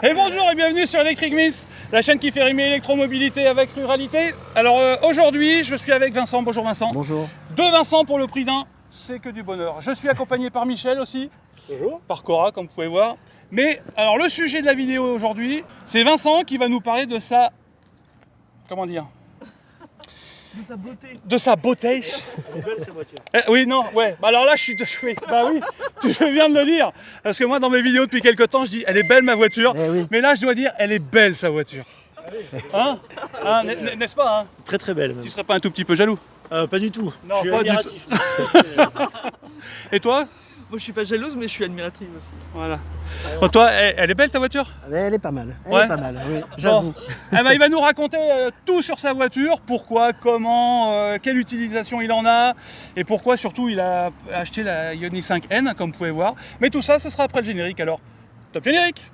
Et bonjour et bienvenue sur Electric Miss, la chaîne qui fait rimer électromobilité avec ruralité. Alors aujourd'hui, je suis avec Vincent. Bonjour Vincent. Bonjour. Deux Vincent pour le prix d'un, c'est que du bonheur. Je suis accompagné par Michel aussi. Bonjour. Par Cora, comme vous pouvez voir. Mais alors le sujet de la vidéo aujourd'hui, c'est Vincent qui va nous parler de sa... Comment dire ? De sa beauté. De sa beauté. Elle est belle sa voiture. Oui, non, ouais. Bah alors là, je suis... Oui, bah oui, tu viens de le dire. Parce que moi, dans mes vidéos depuis quelques temps, je dis, elle est belle ma voiture. Eh oui. Mais là, je dois dire, elle est belle sa voiture. Hein, n'est-ce pas hein? Très très belle même. Tu serais pas un tout petit peu jaloux? Pas du tout. Non, je suis pas du admiratif. Et toi? Moi je suis pas jalouse mais je suis admirative aussi. Voilà. Bon, toi, elle est belle ta voiture? Elle est pas mal. Elle Ouais. est pas mal, oui, j'avoue. Bon. Eh ben, il va nous raconter tout sur sa voiture, pourquoi, comment, quelle utilisation il en a, et pourquoi surtout il a acheté la Ioniq 5N, comme vous pouvez voir. Mais tout ça, ce sera après le générique, alors top générique!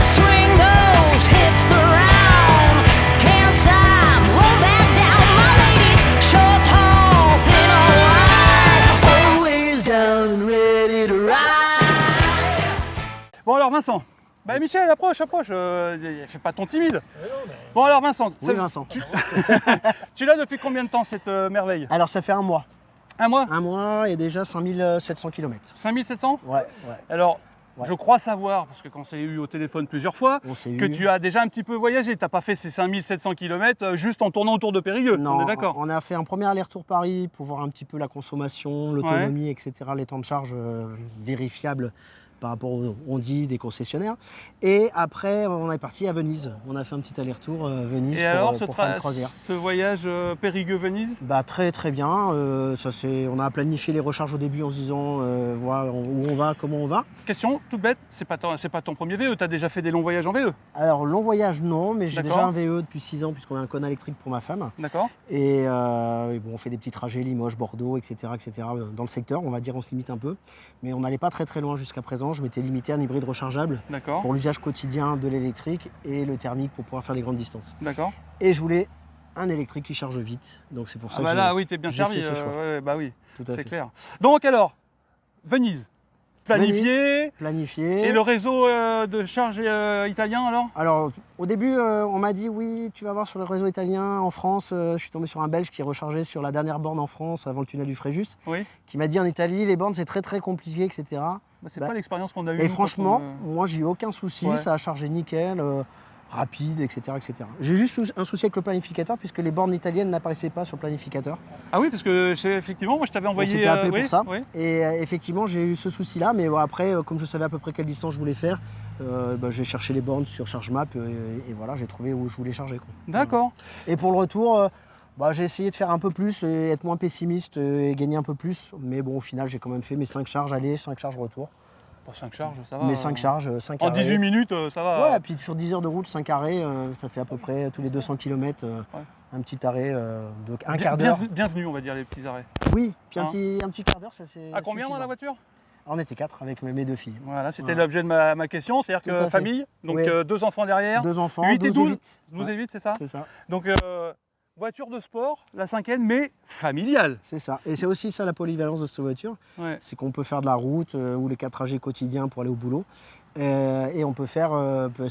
Swing those hips around, can't stop, roll back down. My ladies, short, tall, thin or wide, always down and ready to ride. Bon alors Vincent, bah Michel, approche, fais pas ton timide. Bon alors Vincent, Oui, Vincent. tu l'as depuis combien de temps cette merveille? Alors ça fait un mois. Un mois? Un mois et déjà 5700 km. 5700? Ouais. Alors, Ouais. je crois savoir, parce que quand on s'est eu au téléphone plusieurs fois, On s'est que eu. tu as déjà un petit peu voyagé. Tu n'as pas fait ces 5700 km juste en tournant autour de Périgueux, Non, on est d'accord? on a fait un premier aller-retour Paris pour voir un petit peu la consommation, l'autonomie, etc., les temps de charge vérifiables par rapport aux on-dit des concessionnaires. Et après, on est parti à Venise. On a fait un petit aller-retour Venise Et alors, pour faire une croisière. ce voyage Périgueux-Venise? Bah, très très bien. On a planifié les recharges au début en se disant voilà où on va, comment on va. Question toute bête, c'est pas ton premier VE, tu as déjà fait des longs voyages en VE? Alors long voyage non, mais j'ai D'accord. déjà un VE depuis 6 ans puisqu'on a un Kona électrique pour ma femme. D'accord? Et bon, on fait des petits trajets Limoges, Bordeaux, etc., etc. Dans le secteur, on va dire, on se limite un peu. Mais on n'allait pas très très loin jusqu'à présent. Je m'étais limité à un hybride rechargeable D'accord? pour l'usage quotidien de l'électrique et le thermique pour pouvoir faire les grandes distances. D'accord? Et je voulais un électrique qui charge vite. Donc c'est pour ça Ah bah que là, oui, t'es bien j'ai servi. fait ce choix. Ouais, bah oui, Tout à c'est fait. clair. Donc alors, Venise, planifié. Planifié. Et le réseau de charge italien alors? Alors, au début, on m'a dit oui, tu vas voir sur le réseau italien en France. Je suis tombé sur un Belge qui rechargeait sur la dernière borne en France avant le tunnel du Fréjus, Oui. qui m'a dit en Italie, les bornes c'est très très compliqué, etc. Bah, c'est Bah, pas l'expérience qu'on a eue. Et nous, franchement, quand moi j'ai eu aucun souci, Ouais. ça a chargé nickel, rapide, etc., etc. J'ai juste un souci avec le planificateur puisque les bornes italiennes n'apparaissaient pas sur le planificateur. Ah oui, parce que effectivement, moi je t'avais On envoyé. s'était appelé oui, pour ça. oui. Et effectivement, j'ai eu ce souci-là, mais bon, après, comme je savais à peu près quelle distance je voulais faire, j'ai cherché les bornes sur ChargeMap et voilà, j'ai trouvé où je voulais charger, quoi. D'accord. Et pour le retour, j'ai essayé de faire un peu plus et être moins pessimiste et gagner un peu plus. Mais bon, au final, j'ai quand même fait mes 5 charges aller, 5 charges retour. Pour 5 charges, ça va. Mes 5 charges, 5 En arrêts. 18 minutes, ça va. Ouais, puis sur 10 heures de route, 5 arrêts, ça fait à peu près tous les 200 km, un petit arrêt de un quart d'heure. Bienvenue, on va dire, les petits arrêts. Oui, puis Hein. un petit quart d'heure, ça c'est. À combien dans suffisant. la voiture? On était 4 avec mes 2 filles. Voilà, c'était Voilà. l'objet de ma question, c'est-à-dire Tout à que fait. famille, donc Oui. 2 enfants derrière, 2 enfants, 8 et 12 12, 8. 12 et Ouais. 8, c'est ça? C'est ça. Donc voiture de sport, la 5N, mais familiale. C'est ça. Et c'est aussi ça la polyvalence de cette voiture, Ouais. c'est qu'on peut faire de la route ou les 4 trajets quotidiens pour aller au boulot. Et on peut se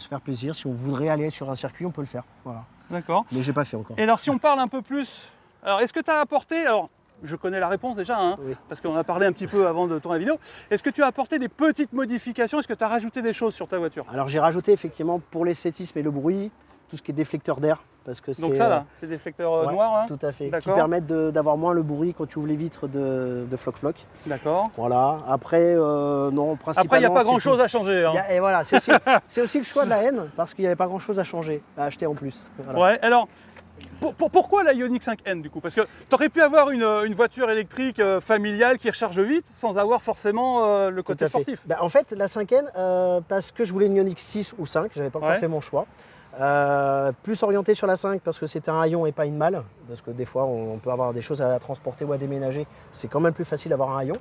faire plaisir. Si on voudrait aller sur un circuit, on peut le faire. Voilà. D'accord. Mais j'ai pas fait encore. Et alors si on parle un peu plus, alors est-ce que tu as apporté, alors je connais la réponse déjà, hein, Oui. parce qu'on a parlé un petit peu avant de tourner la vidéo, est-ce que tu as apporté des petites modifications, est-ce que tu as rajouté des choses sur ta voiture? Alors j'ai rajouté effectivement pour l'esthétisme et le bruit, tout ce qui est déflecteur d'air. Parce que Donc ça là, c'est des secteurs ouais, noirs, hein? tout à fait, qui D'accord. permettent d'avoir moins le bruit quand tu ouvres les vitres de Floc. D'accord. Voilà. Après, non, principalement. Après, il n'y a pas c'est grand-chose tout. à changer. Hein. Et voilà, c'est aussi le choix de la haine, parce qu'il n'y avait pas grand-chose à changer, à acheter en plus. Voilà. Ouais, alors, pourquoi la Ioniq 5N du coup? Parce que tu aurais pu avoir une voiture électrique familiale qui recharge vite sans avoir forcément le Tout côté à fait. sportif. En fait, la 5N, parce que je voulais une Ioniq 6 ou 5, j'avais pas encore Ouais. fait mon choix. Plus orienté sur la 5 parce que c'était un haillon et pas une malle, parce que des fois on peut avoir des choses à transporter ou à déménager, c'est quand même plus facile d'avoir un haillon.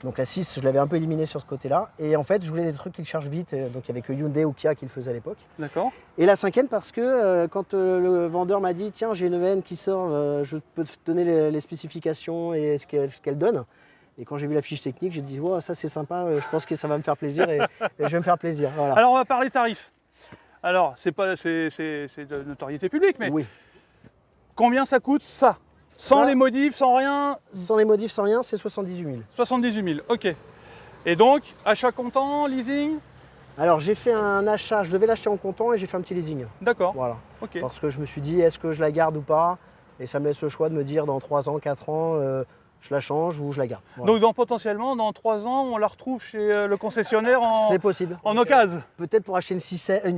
Donc la 6, je l'avais un peu éliminé sur ce côté-là. Et en fait, je voulais des trucs qui chargent vite, donc il n'y avait que Hyundai ou Kia qui le faisait à l'époque. D'accord. Et la 5N parce que quand le vendeur m'a dit tiens j'ai une EN qui sort, je peux te donner les spécifications et ce qu'elle donne. Et quand j'ai vu la fiche technique, j'ai dit ouais, ça c'est sympa, je pense que ça va me faire plaisir et je vais me faire plaisir. Voilà. Alors on va parler tarifs. Alors c'est de notoriété publique, mais Oui. combien ça coûte ça? Sans Ça- les modifs, sans rien, Sans les modifs, sans rien, c'est 78 000. 78 000, ok. Et donc, achat comptant, leasing? Alors j'ai fait un achat, je devais l'acheter en comptant et j'ai fait un petit leasing. D'accord, Voilà. ok. Parce que je me suis dit, est-ce que je la garde ou pas? Et ça me laisse le choix de me dire dans 3 ans, 4 ans, je la change ou je la garde. Voilà. Donc potentiellement, dans 3 ans, on la retrouve chez le concessionnaire C'est possible. en occasion. Peut-être pour acheter une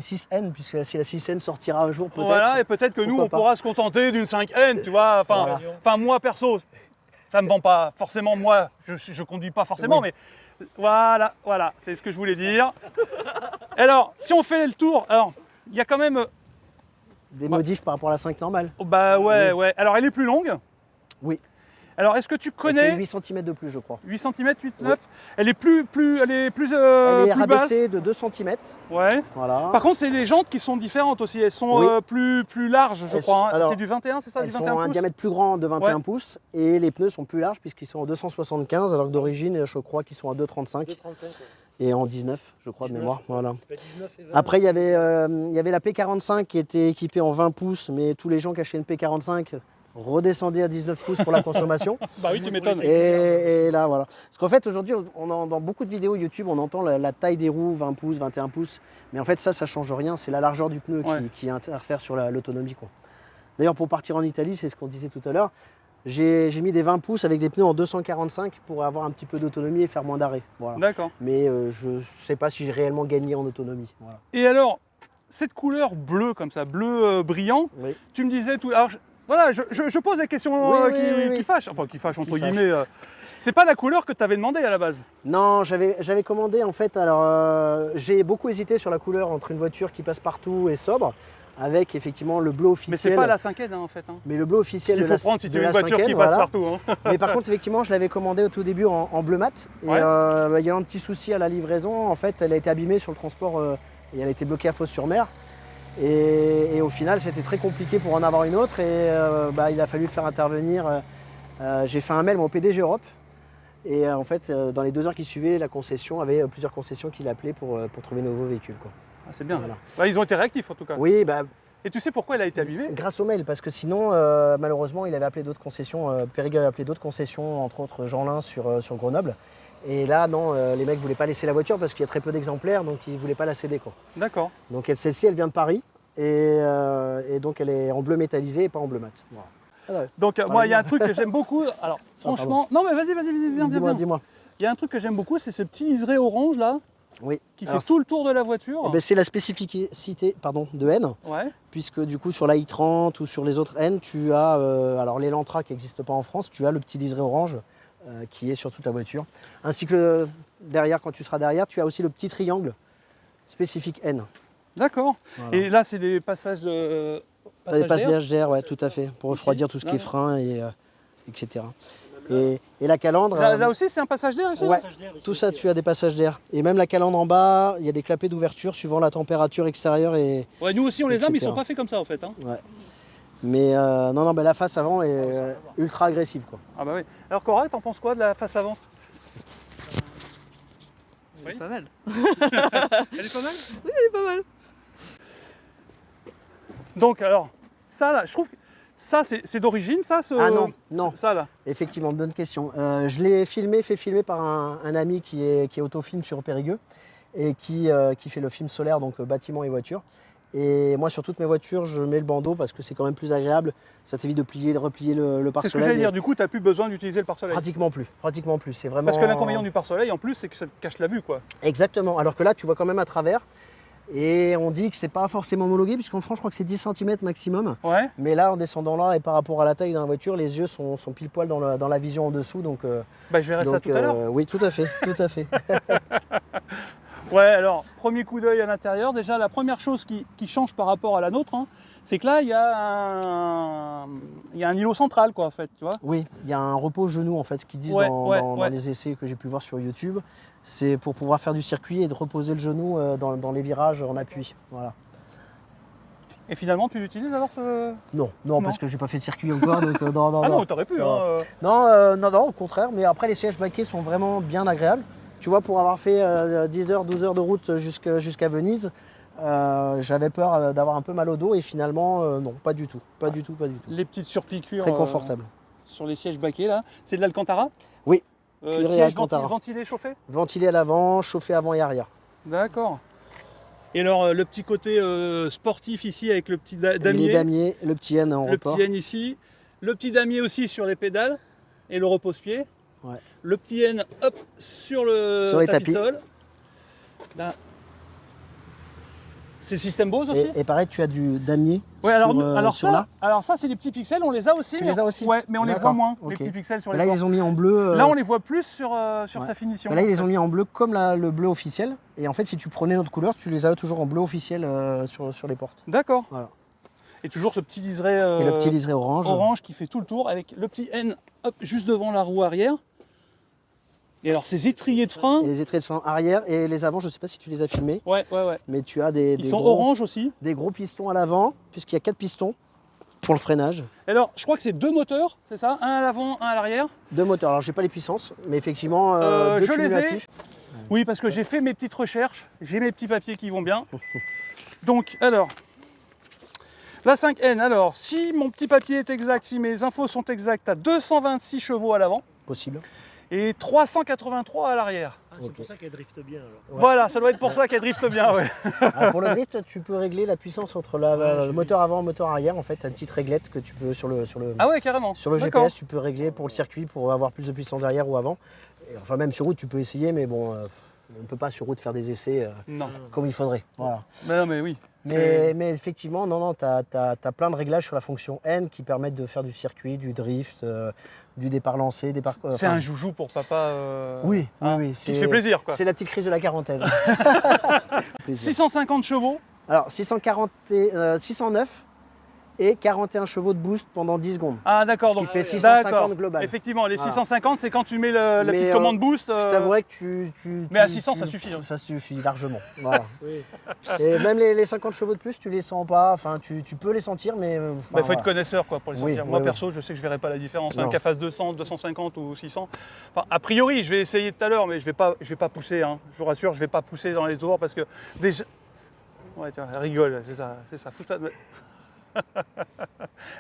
6N, puisque si la 6N sortira un jour, peut-être. Voilà, et peut-être que nous, Pourquoi on pas. pourra se contenter d'une 5N, tu vois. Enfin, moi, perso, ça me vend pas forcément. Moi, je conduis pas forcément, Oui. mais voilà, c'est ce que je voulais dire. Alors, si on fait le tour, alors, il y a quand même... Des modifs par rapport à la 5 normale. Bah ouais, Oui. ouais. Alors, elle est plus longue. Oui. Alors, est-ce que tu Elle fait connais 8 cm de plus, je crois. 8 cm, 8, Oui. 9 Elle est plus Elle est plus basse. rabaissée de 2 cm. Ouais. Voilà. Par contre, c'est les jantes qui sont différentes aussi. Elles sont Oui. plus larges, je Elles crois. sont- Hein. alors, C'est du 21, c'est ça, Elles du sont 21 à un pouces diamètre plus grand de 21 Ouais. pouces et les pneus sont plus larges puisqu'ils sont en 275 alors que d'origine je crois qu'ils sont à 2,35 et en 19 je crois de mémoire. Voilà. Après il y avait la P45 qui était équipée en 20 pouces mais tous les gens qui achetaient une P45 redescendaient à 19 pouces pour la consommation. Bah oui, tu m'étonnes. Et là voilà. Parce qu'en fait aujourd'hui dans beaucoup de vidéos YouTube on entend la taille des roues 20 pouces, 21 pouces mais en fait ça change rien, c'est la largeur du pneu Ouais. qui interfère sur l'autonomie quoi. D'ailleurs, pour partir en Italie, c'est ce qu'on disait tout à l'heure, j'ai mis des 20 pouces avec des pneus en 245 pour avoir un petit peu d'autonomie et faire moins d'arrêt. Voilà. D'accord. Mais je ne sais pas si j'ai réellement gagné en autonomie. Voilà. Et alors, cette couleur bleue comme ça, bleu brillant, Oui. tu me disais tout. Alors, voilà, je pose des questions Oui, oui, qui oui. fâchent, enfin qui fâchent entre Qui fâchent. guillemets. C'est pas la couleur que tu avais demandé à la base. Non, j'avais commandé en fait. Alors, j'ai beaucoup hésité sur la couleur entre une voiture qui passe partout et sobre, avec effectivement le bleu officiel. Mais c'est pas la 5N en fait. Hein. Mais le bleu officiel Il de faut la prendre si de tu veux la une voiture 5N, qui passe voilà. partout. Hein. Mais par contre, effectivement, je l'avais commandé au tout début en bleu mat. Et Ouais. il y a eu un petit souci à la livraison. En fait, elle a été abîmée sur le transport et elle a été bloquée à Fos-sur-Mer. Et au final, c'était très compliqué pour en avoir une autre. Et il a fallu faire intervenir. J'ai fait un mail au PDG Europe. Et en fait, dans les 2 heures qui suivaient, la concession avait plusieurs concessions qui l'appelaient pour trouver de nouveaux véhicules. Quoi. Ah, c'est bien. Voilà. Ouais, ils ont été réactifs en tout cas. Oui, Et tu sais pourquoi elle a été abîmée? grâce au mail, parce que sinon, malheureusement, il avait appelé d'autres concessions. Périgueux avait appelé d'autres concessions, entre autres Jeanlin sur Grenoble. Et là, non, les mecs ne voulaient pas laisser la voiture parce qu'il y a très peu d'exemplaires, donc ils ne voulaient pas la céder. Quoi. D'accord. Donc celle-ci, elle vient de Paris. Et donc elle est en bleu métallisé et pas en bleu mat. Voilà. Ah ouais. Donc moi, il y a un truc que j'aime beaucoup. Alors, franchement, non mais vas-y, viens. Dis-moi. Il y a un truc que j'aime beaucoup, c'est ce petit liseré orange là, Oui. qui Alors, fait tout le tour de la voiture. eh ben, c'est la spécificité de N, Ouais. puisque du coup sur la i30 ou sur les autres N, tu as, alors l'Elantra qui n'existe pas en France, tu as le petit liseré orange qui est sur toute la voiture. Ainsi que derrière, quand tu seras derrière, tu as aussi le petit triangle spécifique N. D'accord. Voilà. Et là, c'est des passages de. Tu as des passages d'air. passages d'air, ouais, tout à fait, pour refroidir tout ce qui est Non. frein, etc. Et la calandre. Là aussi, c'est un passage d'air ici? Ouais, tout ça, tu as des passages d'air. Et même la calandre en bas, il y a des clapets d'ouverture suivant la température extérieure. Ouais, nous aussi, on les a, mais ils etc. sont pas faits comme ça en fait. Hein. Ouais. Mais non, la face avant est ultra agressive. Quoi. Ah bah oui. Alors Cora, t'en penses quoi de la face avant? Elle est pas mal. Elle est pas mal. Oui, elle est pas mal. Donc alors, ça là, je trouve que ça c'est d'origine, ça Ah non. Ça là. Effectivement, bonne question. Je l'ai fait filmer par un ami qui est autofilm sur Périgueux et qui fait le film solaire, donc bâtiment et voiture. Et moi, sur toutes mes voitures, je mets le bandeau parce que c'est quand même plus agréable. Ça t'évite de replier le C'est ce que pare-soleil. j'allais dire, du coup, tu n'as plus besoin d'utiliser le pare-soleil. Pratiquement plus. C'est vraiment. Parce que l'inconvénient du pare-soleil, en plus, c'est que ça te cache la vue, quoi. Exactement. Alors que là, tu vois quand même à travers. Et on dit que c'est pas forcément homologué, puisqu'en France, je crois que c'est 10 cm maximum. Ouais. Mais là, en descendant là, et par rapport à la taille de la voiture, les yeux sont pile poil dans la vision en dessous. Donc, Bah, je verrai ça tout à l'heure. oui, tout à fait. Ouais, alors, premier coup d'œil à l'intérieur. Déjà, la première chose qui change par rapport à la nôtre, hein, c'est que là, il y a un îlot central, quoi, en fait, tu vois. Oui, il y a un repos genou, en fait, ce qu'ils disent Ouais, dans ouais. les essais que j'ai pu voir sur YouTube. C'est pour pouvoir faire du circuit et de reposer le genou dans les virages en appui. Voilà. Et finalement, tu l'utilises alors Non, Non. parce que j'ai pas fait de circuit encore, donc non. Ah non, t'aurais pu. Non. Hein. Non, au contraire. Mais après, les sièges baquets sont vraiment bien agréables. Tu vois, pour avoir fait 10 heures, 12 heures de route jusqu'à Venise, j'avais peur d'avoir un peu mal au dos et finalement, non, pas du tout. Pas du tout. Les petites surpiqûres Très confortable. sur les sièges baquets là. C'est de l'Alcantara? Oui. Purée Siège Alcantara. ventilé, chauffé? Ventilé à l'avant, chauffé avant et arrière. D'accord. Et alors le petit côté sportif ici avec le petit Les damier, damiers, le petit N en le report. petit N ici, le petit damier aussi sur les pédales et le repose-pied. Ouais. Le petit N hop sur le Sur les tapis tapis. de sol. Là. C'est le système Bose aussi? Et pareil, tu as du damier Ouais, sur là. alors ça c'est les petits pixels, on les a aussi. Tu les as aussi? Ouais, mais on les voit D'accord, moins, ok. les petits pixels sur Là, les ils portes. les ont mis en bleu. Là on les voit plus sur ouais. sa finition. Là, ils les ont mis en bleu comme le bleu officiel. Et en fait, si tu prenais notre couleur, tu les as toujours en bleu officiel sur les portes. D'accord. Voilà. Et toujours ce petit liseré Et le petit liseré orange. orange qui fait tout le tour avec le petit N hop, juste devant la roue arrière. Et alors ces étriers de frein, Et les étriers de frein arrière et les avant, je ne sais pas si tu les as filmés, ouais. mais tu as des Ils sont gros, orange aussi. des gros pistons à l'avant, puisqu'il y a 4 pistons pour le freinage. Et alors je crois que c'est 2 moteurs, c'est ça? Un à l'avant, un à l'arrière. 2 moteurs. Alors, j'ai pas les puissances, mais effectivement, 2 je les ai. cumulatifs. Oui, parce que j'ai fait mes petites recherches, j'ai mes petits papiers qui vont bien. Donc, alors, la 5N, alors, si mon petit papier est exact, si mes infos sont exactes, tu as 226 chevaux à l'avant Possible. et 383 à l'arrière. Ah, c'est Ok. pour ça qu'elle drifte bien alors. Ouais. Voilà, ça doit être pour ça qu'elle drifte bien, ouais. Alors, pour le drift, tu peux régler la puissance entre le moteur avant et le moteur arrière. En fait, tu as une petite réglette que tu peux sur le Ah ouais, carrément. Sur le D'accord. GPS, tu peux régler pour le circuit pour avoir plus de puissance derrière ou avant. Et enfin, même sur route, tu peux essayer, mais bon, on ne peut pas sur route faire des essais Non, comme il faudrait. Voilà. mais non, mais oui. Mais effectivement, non, tu as plein de réglages sur la fonction N qui permettent de faire du circuit, du drift, du départ lancé, départ. C'est un joujou pour papa. Oui, hein, oui. qui se fait plaisir, quoi. C'est la petite crise de la quarantaine. Plaisir. 650 chevaux. Alors, 609 et 41 chevaux de boost pendant 10 secondes. Ah d'accord, Ce qui donc fait 650 d'accord. global. Effectivement, les Voilà. 650, c'est quand tu mets la Mais, petite commande boost. Je t'avouerais que mais à 600, ça suffit, hein. Ça suffit largement. Voilà. Oui. Et même les 50 chevaux de plus, tu les sens pas. Enfin, tu peux les sentir, mais. Il faut voilà. être connaisseur quoi, pour les Oui, sentir. Moi oui, perso, je sais que je verrai pas la différence. Non. Qu'elle fasse 200, 250 ou 600. Enfin, a priori, je vais essayer tout à l'heure, mais je vais pas pousser. Hein. Je vous rassure, je vais pas pousser dans les tours parce que déjà. Ouais, tiens, elle rigole, c'est ça. Fous-toi de-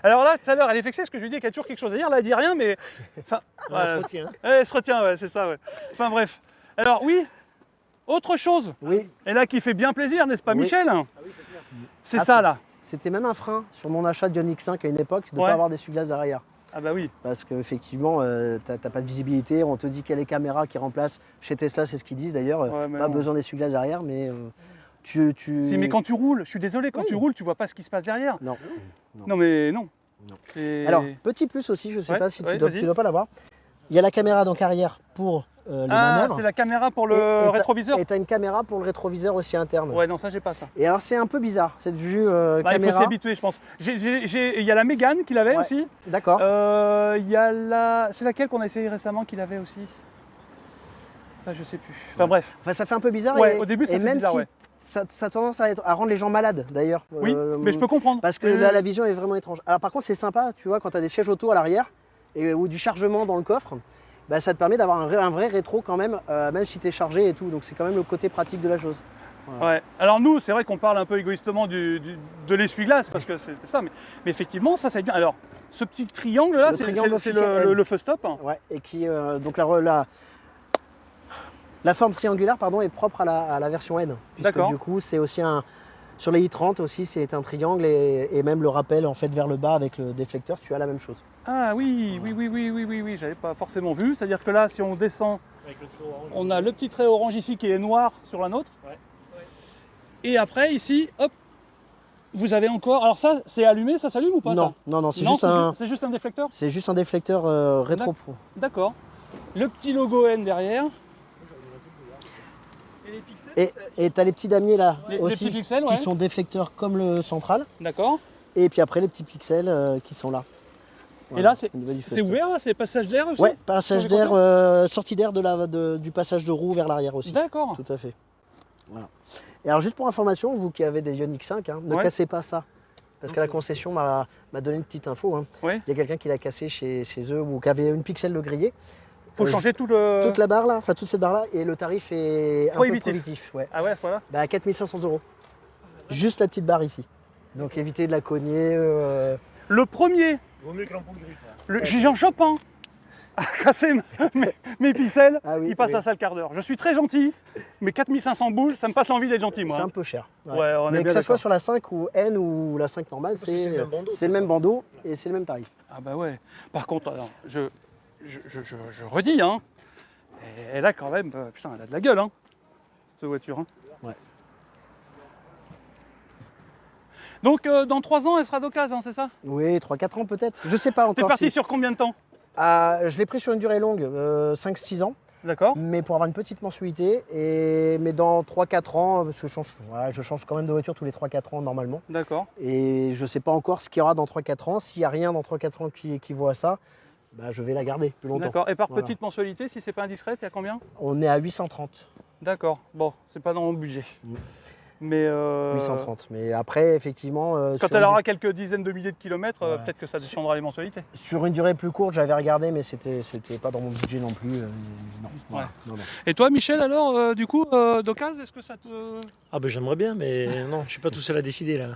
Alors là, tout à l'heure, elle est vexée parce que je lui dis qu'elle a toujours quelque chose à dire. Là, elle dit rien, mais. Enfin, Ouais, elle se voilà. retient. Elle se retient, ouais, c'est ça, ouais. Enfin bref. Alors oui, autre chose. Oui, Et là, qui fait bien plaisir, n'est-ce pas, Oui. Michel? Ah oui, c'est clair. C'est Ah, ça c'est- là. c'était même un frein sur mon achat de Ioniq 5 à une époque, de ne Ouais. pas avoir d'essuie-glace derrière. Ah bah oui. Parce qu'effectivement, tu n'as pas de visibilité. On te dit qu'il y a les caméras qui remplacent. Chez Tesla, c'est ce qu'ils disent d'ailleurs. Ouais, mais Pas non. besoin d'essuie-glace derrière, mais Si, mais quand tu roules, je suis désolé, quand Oui. tu roules, tu vois pas ce qui se passe derrière. Non. Non mais non. Non. Et- Alors, petit plus aussi, je ne sais Ouais, pas si ouais, tu dois vas-y. pas l'avoir. Il y a la caméra donc arrière pour les Ah, manœuvres. c'est la caméra pour Et- et le t'as- rétroviseur. Et tu as une caméra pour le rétroviseur aussi interne. Ouais, non, ça j'ai pas ça. Et alors, c'est un peu bizarre, cette vue Bah, il faut s'y caméra. habituer, je pense. Il y a la Mégane qui l'avait Ouais. aussi. D'accord. Il y a la. C'est laquelle qu'on a essayé récemment qui l'avait aussi. Ça, je sais plus. Enfin bref. Enfin, ça fait un peu bizarre. Ouais, et, au début, ça et fait même bizarre, si ouais. ça a tendance à rendre les gens malades, d'ailleurs. Oui, mais je peux comprendre. Parce que là, la vision est vraiment étrange. Alors, par contre, c'est sympa, tu vois, quand tu as des sièges auto à l'arrière ou du chargement dans le coffre, bah, ça te permet d'avoir un vrai rétro quand même si tu es chargé et tout. Donc, c'est quand même le côté pratique de la chose. Ouais. Alors nous, c'est vrai qu'on parle un peu égoïstement de l'essuie-glace parce que c'est ça, mais effectivement, ça c'est bien. Alors, ce petit triangle là, Le c'est triangle c'est officiel. le feu stop. Ouais, et qui, donc la forme triangulaire pardon, est propre à la version N. Puisque D'accord. du coup, c'est aussi sur les i30 aussi, c'est un triangle et même le rappel en fait vers le bas avec le déflecteur, tu as la même chose. Ah oui, j'avais pas forcément vu. C'est-à-dire que là, si on descend, Avec le trait orange. on a le petit trait orange ici qui est noir sur la nôtre. Ouais. Et après, ici, hop, vous avez encore. Alors ça, c'est allumé, ça s'allume ou pas Non, ça non, c'est Non, juste juste un déflecteur. c'est juste un déflecteur rétro pro. D'accord. Le petit logo N derrière. Et les pixels. Et tu as les petits damiers là Les aussi petits pixels, qui ouais. sont déflecteurs comme le central. D'accord. Et puis après les petits pixels qui sont là. Et Voilà, là, c'est au niveau du c'est feu ouvert, là, c'est passage d'air aussi. stop. Ouais, passage Sur les d'air, sortie d'air du passage de roue vers l'arrière aussi. D'accord. Tout à fait. Voilà. Et alors juste pour information, vous qui avez des Ioniq 5, ne Ouais. cassez pas ça. parce que la concession m'a donné une petite info. Hein. Oui. Il y a quelqu'un qui l'a cassé chez eux ou qui avait une pixel de grillé. Faut changer tout le. Toute la barre là, enfin toute cette barre là, et le tarif est un peu Prohibitif. prohibitif. Ouais. Ah ouais, voilà. Bah, à 4 500 €. Juste la petite barre ici. Donc évitez de la cogner. Le premier, Vaut mieux que l'ampoule grise. le Jean Chopin, a cassé mes pixels, Ah oui, il passe oui. à ça le quart d'heure. Je suis très gentil, mais 4500 boules, ça me passe l'envie d'être gentil, moi. C'est hein. un peu cher. Ouais, on est Mais bien que ça soit d'accord. sur la 5 ou N ou la 5 normale, que c'est le même bandeau, c'est le même bandeau et c'est le même tarif. Ah bah ouais. Par contre, alors, je redis, hein, elle a quand même, putain, elle a de la gueule, hein, cette voiture. Hein. Ouais. Donc, dans 3 ans, elle sera d'occasion, c'est ça? Oui, 3-4 ans peut-être. Je sais pas T'es encore. parti si- sur combien de temps? Je l'ai pris sur une durée longue, 5-6 ans, D'accord. mais pour avoir une petite mensualité. Mais dans 3-4 ans, je change quand même de voiture tous les 3-4 ans normalement. D'accord. Et je ne sais pas encore ce qu'il y aura dans 3-4 ans. S'il n'y a rien dans 3-4 ans qui vaut à ça, bah, je vais la garder plus longtemps. D'accord. Et par Voilà. petite mensualité, si c'est pas indiscret, t'es à combien? On est à 830. D'accord. Bon, c'est pas dans mon budget. Mm. Mais 830. Mais après, effectivement, quand elle aura quelques dizaines de milliers de kilomètres, Ouais. peut-être que ça descendra les mensualités. sur une durée plus courte, j'avais regardé, mais c'était pas dans mon budget non plus. Non, voilà. non. Et toi, Michel, alors, du coup, d'occasion, est-ce que ça te... Ah ben j'aimerais bien, mais non, je suis pas tout seul à décider là.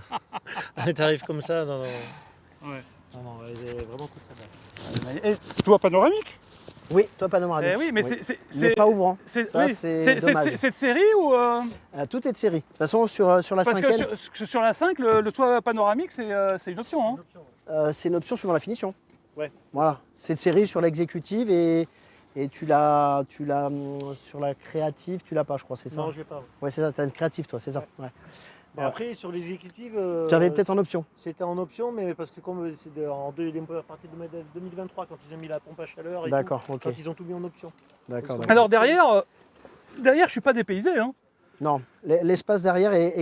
Un tarif comme ça, non, non. Ouais. Non, non, elle est vraiment très belle. Et toi, panoramique? Oui, toi panoramique. Eh oui, mais Oui. c'est... Mais pas ouvrant. C'est Ça, oui, c'est dommage. c'est de série ou... Tout est de série. De toute façon, sur la Parce que 5e, sur la 5, le toit panoramique, c'est une option. Hein. c'est une option suivant la finition. Ouais. Voilà. C'est de série sur l'exécutive et tu l'as sur la créative, tu l'as pas, je crois, c'est ça? Non, je l'ai pas. Ouais, c'est ça, tu as une créative, toi, c'est ça. Ouais. Bon, après, sur l'exécutive, Tu avais peut-être en option. c'était en option, mais parce que comme c'est à partir de 2023, quand ils ont mis la pompe à chaleur et D'accord, tout, ok. quand ils ont tout mis en option. D'accord. d'accord. Alors derrière, je suis pas dépaysé. Hein. Non, l'espace derrière est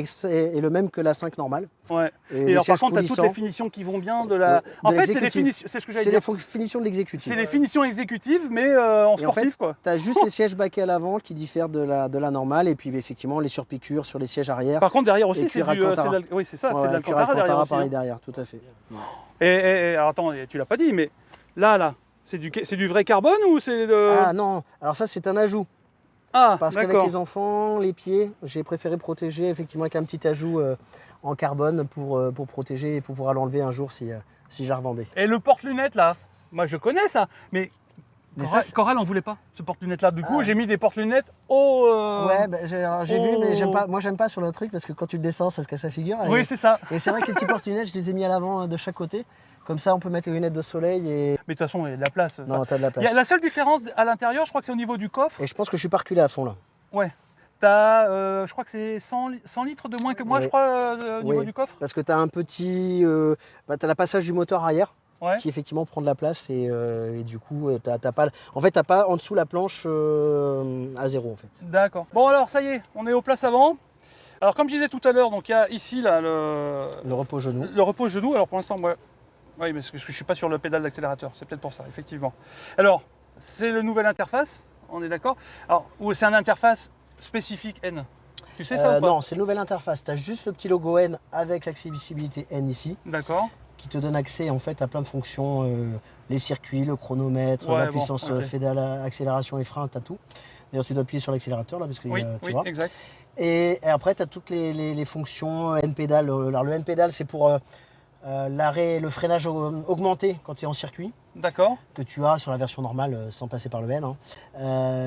le même que la 5 normale. Ouais. Et Et les alors par sièges contre, tu as toutes coulissants, les finitions qui vont bien de la... Ouais, En de fait, c'est les l'exécutive. finitions, c'est ce que j'allais c'est dire. les finitions de l'exécutive. C'est les finitions exécutives, mais en Et en fait, sportif, quoi. Tu as juste les sièges baquets à l'avant qui diffèrent de la normale et puis effectivement les surpiqûres sur les sièges arrière. Par contre, derrière Et aussi, c'est cuir du... Alcantara. oui, c'est ça, Ouais, c'est de ouais, l'Alcantara cuir derrière Alcantara, aussi. pareil Hein. derrière, tout à fait. Alors, attends, tu l'as pas dit, mais là, c'est du vrai carbone ou c'est de... Ah non, alors ça c'est un ajout. Ah, Parce qu'avec d'accord. les enfants, les pieds, j'ai préféré protéger effectivement avec un petit ajout en carbone pour protéger et pour pouvoir l'enlever un jour si je la revendais. Et le porte-lunettes, là, moi je connais ça, mais Mais Coral, ça, Coral, on voulait pas ce porte-lunettes-là. Du coup, Ah. j'ai mis des porte-lunettes au... ouais, bah, j'ai vu, mais Oh. moi j'aime pas sur le truc parce que quand tu le descends, ça se casse la figure. Oui, c'est ça. Et c'est vrai que les petits porte-lunettes, je les ai mis à l'avant de chaque côté. Comme ça, on peut mettre les lunettes de soleil et. Mais de toute façon, il y a de la place. Non, t'as de la Il y a place. la seule différence à l'intérieur, je crois que c'est au niveau du coffre. Et je pense que je suis pas reculé à fond là. Ouais. T'as, je crois que c'est 100 litres de moins que moi, Oui. je crois, au niveau Oui. du coffre. Parce que tu as un petit. T'as la passage du moteur arrière Ouais. qui effectivement prend de la place et du coup, t'as pas. En fait, t'as pas en dessous la planche à zéro en fait. D'accord. Bon alors, ça y est, on est aux places avant. Alors comme je disais tout à l'heure, donc il y a ici là, Le repos genou. le repos genou. Alors pour l'instant, moi, oui, parce que je suis pas sur le pédale d'accélérateur, c'est peut-être pour ça, effectivement. Alors, c'est le nouvel interface, on est d'accord. Alors, ou c'est un interface spécifique N. Tu sais ça ou pas? Non, c'est une nouvelle interface. Tu as juste le petit logo N avec l'accessibilité N ici, D'accord. qui te donne accès en fait à plein de fonctions, les circuits, le chronomètre, Ouais, la bon, puissance ok. pédale, accélération et frein, tu as tout. D'ailleurs, tu dois appuyer sur l'accélérateur là parce que Oui, tu oui, vois. exact. Et après, tu as toutes les fonctions N-pédale. Alors, le N-pédale, c'est pour l'arrêt, le freinage augmenté quand tu es en circuit, D'accord. que tu as sur la version normale sans passer par le N. Hein.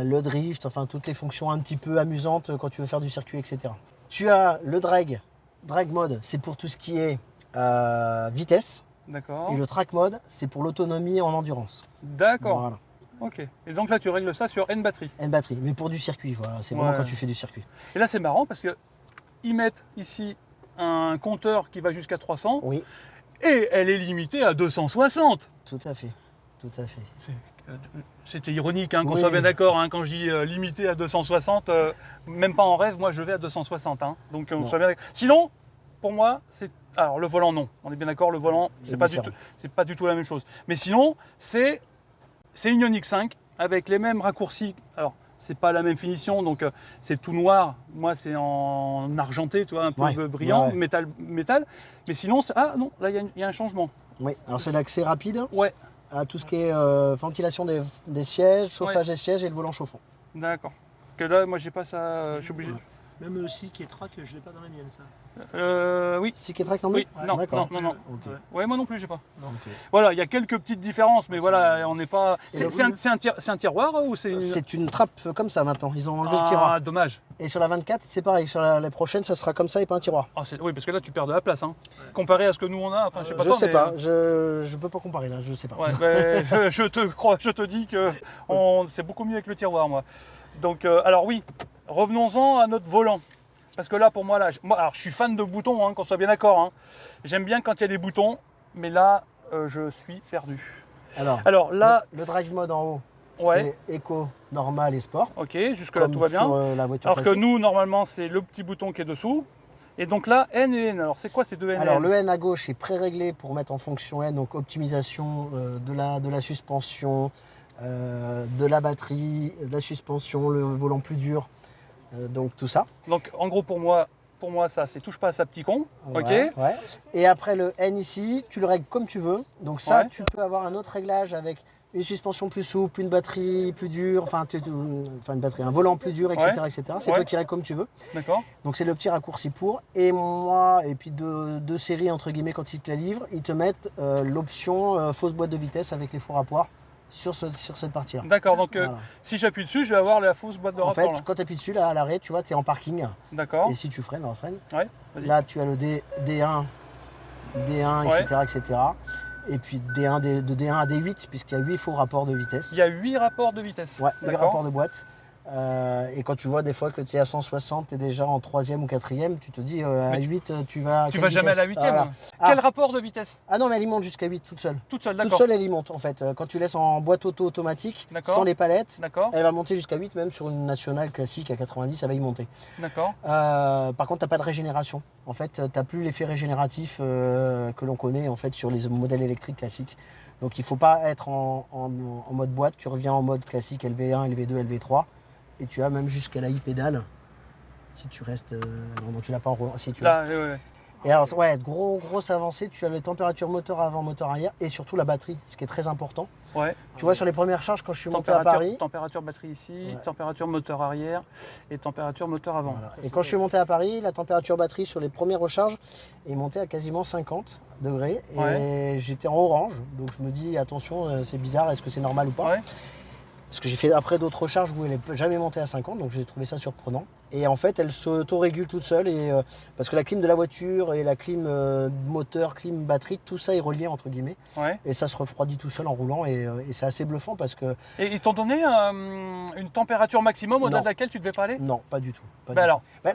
Le drift, enfin toutes les fonctions un petit peu amusantes quand tu veux faire du circuit, etc. Tu as le drag mode, c'est pour tout ce qui est vitesse. D'accord. Et le track mode, c'est pour l'autonomie en endurance. D'accord. Voilà. Ok. Et donc là, tu règles ça sur N batterie. N batterie, mais pour du circuit, voilà. C'est vraiment Ouais. quand tu fais du circuit. Et là, c'est marrant parce que ils mettent ici un compteur qui va jusqu'à 300 Oui, et elle est limitée à 260. tout à fait. Tout à fait. C'était ironique, hein, qu'on Oui. soit bien d'accord. Hein, quand je dis limité à 260, même pas en rêve, moi je vais à 260. Hein, donc on Non. soit bien d'accord. Sinon, pour moi, c'est. Alors le volant, non. On est bien d'accord, le volant, c'est C'est pas, différent. c'est pas du tout la même chose. Mais sinon, c'est une Ioniq 5 avec les mêmes raccourcis. Alors, c'est pas la même finition, donc c'est tout noir. Moi, c'est en argenté, tu vois, un peu Ouais, brillant, ouais. métal. Mais sinon, ah non, là, il y a un changement. Oui, alors c'est l'accès rapide Ouais, à tout ce qui est ventilation des sièges, chauffage des sièges et le volant chauffant. d'accord. Que là, moi, j'ai pas ça, je suis obligé. Même aussi qui est track, je l'ai pas dans la mienne ça. Oui. Si qui est track non Oui, plus non, D'accord. non. Ok. Ouais, moi non plus, j'ai pas. Ok. Voilà, il y a quelques petites différences, mais voilà, on n'est pas. Et C'est un tiroir ou c'est. C'est une trappe comme ça maintenant, ils ont enlevé le Ah, tiroir. dommage. Et sur la 24, c'est pareil, sur la prochaine, ça sera comme ça et pas un tiroir. Ah, oui, parce que là, tu perds de la place, hein. Comparé à ce que nous on a, enfin, je sais pas. Je toi, sais mais, pas, je peux pas comparer là, je sais pas. Ouais, mais je te crois, je te dis que c'est beaucoup mieux avec le tiroir, moi. Donc, alors oui, revenons-en à notre volant. Parce que là, pour moi, alors, je suis fan de boutons, hein, qu'on soit bien d'accord. Hein. J'aime bien quand il y a des boutons, mais là, je suis perdu. Alors là, le drive mode en haut, Ouais. c'est éco, normal et sport. ok, jusque-là, Comme tout va bien. sur la voiture Alors que classique. nous, normalement, c'est le petit bouton qui est dessous. Et donc là, N et N. Alors, c'est quoi ces deux N et Alors N? le N à gauche est pré-réglé pour mettre en fonction N, donc optimisation de la suspension, de la batterie, de la suspension, le volant plus dur, donc tout ça. Donc, en gros, pour moi, ça, c'est touche pas à sa petit con. Ok. Ouais. Et après le N ici, tu le règles comme tu veux. Donc ça, Ouais. tu peux avoir un autre réglage avec une suspension plus souple, une batterie plus dure, enfin une batterie, un volant plus dur, etc. Ouais. etc. C'est Ouais. toi qui règles comme tu veux. D'accord. Donc c'est le petit raccourci pour. Et moi, et puis deux séries entre guillemets quand ils te la livrent, ils te mettent l'option fausse boîte de vitesse avec les fours à poire sur cette partie-là. D'accord. Donc, Voilà. si j'appuie dessus, je vais avoir la fausse boîte de En rapport. fait, là. quand tu appuies dessus, là à l'arrêt, tu vois, tu es en parking. D'accord. Et si tu freines, on freine. Ouais, vas-y. Là, tu as le D1, Ouais. etc. Et puis D1, de D1 à D8, puisqu'il y a 8 faux rapports de vitesse. Il y a 8 rapports de vitesse. Ouais, 8 D'accord. rapports de boîte. Et quand tu vois des fois que tu es à 160, tu es déjà en 3e ou 4e, tu te dis à Mais 8, tu vas à Tu quelle vas jamais à la vitesse 8e. Voilà. Quel rapport de vitesse? Ah non, mais elle y monte jusqu'à 8 toute seule. Toute seule, Toute d'accord. seule, elle y monte en fait. Quand tu laisses en boîte auto automatique, D'accord. sans les palettes, D'accord. elle va monter jusqu'à 8, même sur une nationale classique à 90, elle va y monter. D'accord. Par contre, tu n'as pas de régénération. En fait, tu n'as plus l'effet régénératif que l'on connaît en fait, sur les modèles électriques classiques. Donc il ne faut pas être en mode boîte, tu reviens en mode classique LV1, LV2, LV3 et tu as même jusqu'à la e-pédale si tu restes. Non, tu l'as pas en roulant. Si tu l'as. Là, ouais. Et alors, ouais, grosse avancée, tu as les températures moteur avant, moteur arrière et surtout la batterie, ce qui est très important. Ouais. Tu vois, sur les premières charges, quand je suis monté à Paris, Température batterie ici, Ouais. température moteur arrière et température moteur avant. voilà. Et quand je suis monté à Paris, la température batterie sur les premières recharges est montée à quasiment 50 degrés. Et Ouais. j'étais en orange. Donc je me dis, attention, c'est bizarre, est-ce que c'est normal ou pas? Ouais. Parce que j'ai fait après d'autres recharges où elle n'est jamais montée à 50, donc j'ai trouvé ça surprenant. Et en fait, elle s'auto-régule toute seule. Parce que la clim de la voiture et la clim moteur, clim batterie, tout ça est relié entre guillemets. Ouais. Et ça se refroidit tout seul en roulant. Et c'est assez bluffant parce que Et ils t'ont donné une température maximum au-delà Non. de laquelle tu devais pas aller? non, pas du tout. Pas Bah du alors, tout. Bah,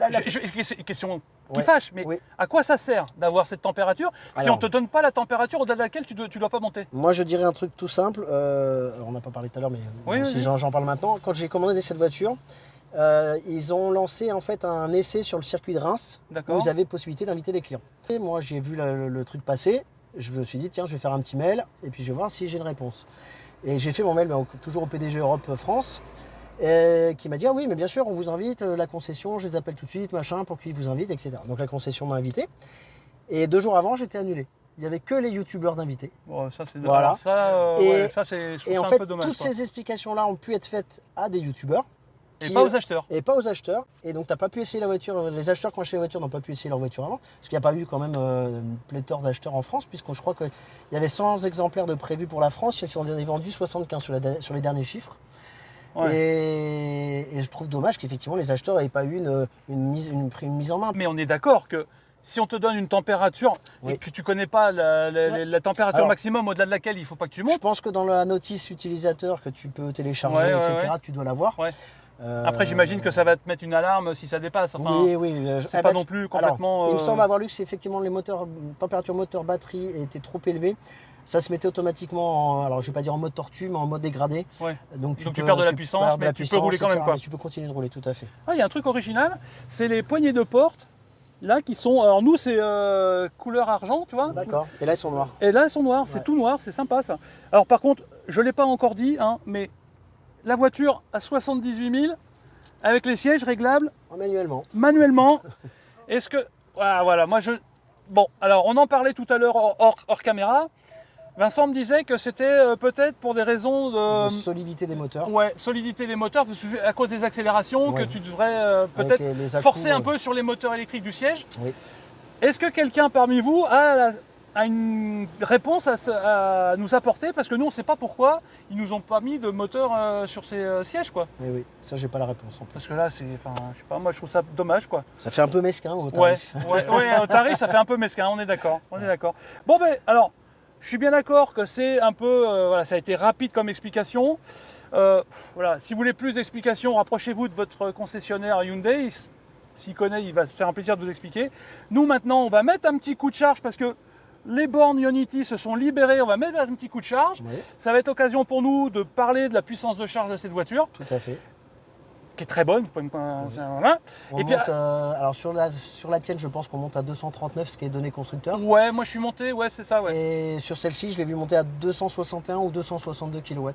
question qui Ouais. fâche, mais Oui. à quoi ça sert d'avoir cette température si Alors. on te donne pas la température au-delà de laquelle tu dois pas monter? Moi, je dirais un truc tout simple. Alors, on n'a pas parlé tout à l'heure, mais Oui, si oui. j'en parle maintenant. Quand j'ai commandé cette voiture, ils ont lancé en fait un essai sur le circuit de Reims où D'accord. ils avaient possibilité d'inviter des clients. Et moi, j'ai vu le truc passer. Je me suis dit, tiens, je vais faire un petit mail et puis je vais voir si j'ai une réponse. Et j'ai fait mon mail toujours au PDG Europe France. Qui m'a dit, ah oui, mais bien sûr, on vous invite, la concession, je les appelle tout de suite, machin, pour qu'ils vous invitent, etc. Donc la concession m'a invité. Et 2 jours avant, j'étais annulé. Il n'y avait que les youtubeurs d'invités. Bon, ça, c'est Voilà. alors ça, Et- ouais, ça, c'est, je trouve Et en ça fait, un peu dommage. toutes quoi. ces explications-là ont pu être faites à des youtubeurs. Et qui, pas aux acheteurs. et pas aux acheteurs. Et donc, tu n'as pas pu essayer la voiture. Les acheteurs, quand acheté la voiture, n'ont pas pu essayer leur voiture avant. Parce qu'il n'y a pas eu quand même pléthore d'acheteurs en France, puisque je crois qu'il y avait 100 exemplaires de prévus pour la France. Ils en ont vendu 75 sur les derniers chiffres. Ouais. Et je trouve dommage qu'effectivement les acheteurs n'aient pas eu une mise en main. Mais on est d'accord que si on te donne une température et Oui. que tu connais pas la température Alors- maximum au-delà de laquelle il faut pas que tu Je montes. pense que dans la notice utilisateur que tu peux télécharger, Ouais, ouais, etc., ouais. tu dois l'avoir. Ouais. Après, j'imagine que ça va te mettre une alarme si ça dépasse. Enfin, oui, oui. c'est pas non plus complètement. Il me semble avoir lu que c'est effectivement les moteurs, température moteur batterie étaient trop élevées. Ça se mettait automatiquement, alors je vais pas dire en mode tortue, mais en mode dégradé. Ouais. Donc tu perds de la puissance, perds de mais tu peux rouler quand même, etc., quoi. mais tu peux continuer de rouler, tout à fait. Ah, il y a un truc original, c'est les poignées de porte. Là, qui sont. Alors, nous, c'est couleur argent, tu vois. D'accord. Et là, ils sont noirs. Et là, elles sont noires, c'est Ouais. tout noir, c'est sympa ça. Alors, par contre, je ne l'ai pas encore dit, hein, mais la voiture à 78 000 avec les sièges réglables Manuellement. manuellement. Est-ce que... Ah, voilà, moi je... Bon, alors on en parlait tout à l'heure hors caméra. Vincent me disait que c'était peut-être pour des raisons De de... solidité des moteurs. Ouais, solidité des moteurs, parce que à cause des accélérations, Ouais. que tu devrais Avec peut-être les à-coups, forcer un peu sur les moteurs électriques du siège. Oui. Est-ce que quelqu'un parmi vous a une réponse à nous apporter? Parce que nous, on ne sait pas pourquoi ils nous ont pas mis de moteur sur ces sièges, quoi. Oui, oui. Ça, j'ai pas la réponse en plus. Parce que là, c'est, enfin, je sais pas, moi je trouve ça dommage, quoi. Ça fait un peu mesquin au Ouais, tarif. ouais, au tarif, ça fait un peu mesquin, on est d'accord, on est d'accord. Bon, ben, alors, je suis bien d'accord que c'est un peu, voilà, ça a été rapide comme explication. Voilà, si vous voulez plus d'explications, rapprochez-vous de votre concessionnaire Hyundai. S'il connaît, il va se faire un plaisir de vous expliquer. Nous, maintenant, on va mettre un petit coup de charge parce que les bornes Ionity se sont libérées. On va mettre un petit coup de charge. Oui, Ça va être l'occasion pour nous de parler de la puissance de charge de cette voiture, tout à fait. qui est très bonne. Vous pouvez voilà. On Et puis, monte, alors sur la tienne, je pense qu'on monte à 239, ce qui est donné constructeur. Ouais, moi je suis monté, ouais, c'est ça, ouais. Et sur celle-ci, je l'ai vu monter à 261 ou 262 kW.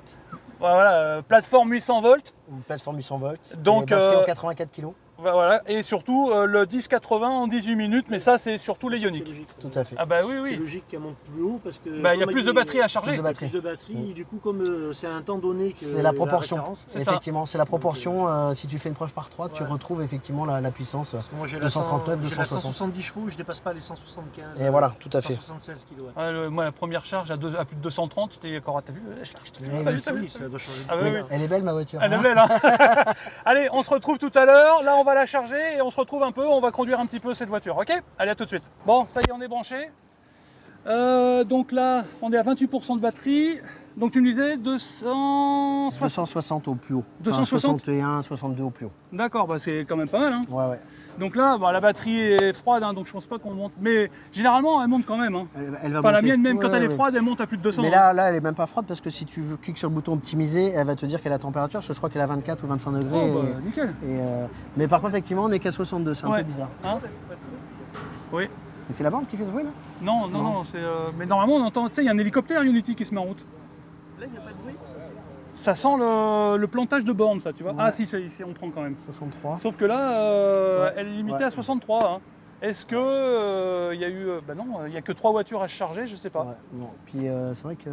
Voilà, plateforme 800 volts. Une plateforme 800 volts. Donc, et batterie en 84 kg. Voilà, et surtout le 10-80 en 18 minutes, mais ça c'est surtout les C'est ioniques. logique. Tout à fait. Ah bah oui, C'est oui. logique qu'elle monte plus haut parce que. Bah, il y a comme plus de batterie à charger. Plus de Il y a batterie. plus de batterie, et du coup, comme c'est un temps donné que. C'est la proportion. référence, C'est ça. Effectivement, c'est la proportion. Si tu fais une preuve par 3, tu Ouais. retrouves effectivement la puissance. Parce que moi j'ai la 239, 100 j'ai la 260. 170 chevaux, je dépasse pas les 175. Et voilà, tout à fait. 176 kW. Moi la première charge à plus de 230, t'es encore, t'as vu la charge, Oui, t'as oui. vu, t'as vu. Oui, ça doit changer. Ah bah oui. Elle est belle ma voiture. Elle est hein. belle, hein. Allez, on se retrouve tout à l'heure. Là, on va la charger et on se retrouve un peu. On va conduire un petit peu cette voiture, ok? Allez, à tout de suite. Bon, ça y est, on est branché. Donc là, on est à 28% de batterie. Donc tu me disais 260. 260 au plus haut. 260? 61, 62 au plus haut. D'accord, bah c'est quand même pas mal, hein. Ouais, ouais. Donc là, bah, la batterie est froide, hein, donc je pense pas qu'on monte. Mais généralement, elle monte quand même, hein. Elle va Enfin, la monter. mienne, même quand Ouais, elle est ouais. froide, elle monte à plus de 200. Mais hein. là, elle est même pas froide parce que si tu cliques sur le bouton optimiser, elle va te dire quelle est la température. Parce que je crois qu'elle est à 24 ou 25 degrés. Oh, bah, nickel. Mais par contre, effectivement, on est qu'à 62. C'est un Ouais. peu bizarre. Hein? Oui. Mais c'est la bande qui fait ce bruit là? Non, non, non, c'est. Mais normalement, on entend. Tu sais, il y a un hélicoptère Unity qui se met en route. Là, il n'y a pas de bruit. Ça sent le plantage de bornes, ça, tu vois. Ouais. Ah, si, on prend quand même. 63. Sauf que là, Ouais. elle est limitée Ouais. à 63. Hein. Est-ce que il y a eu. Bah non, il n'y a que 3 voitures à se charger, je sais pas. Ouais, non. Puis c'est vrai que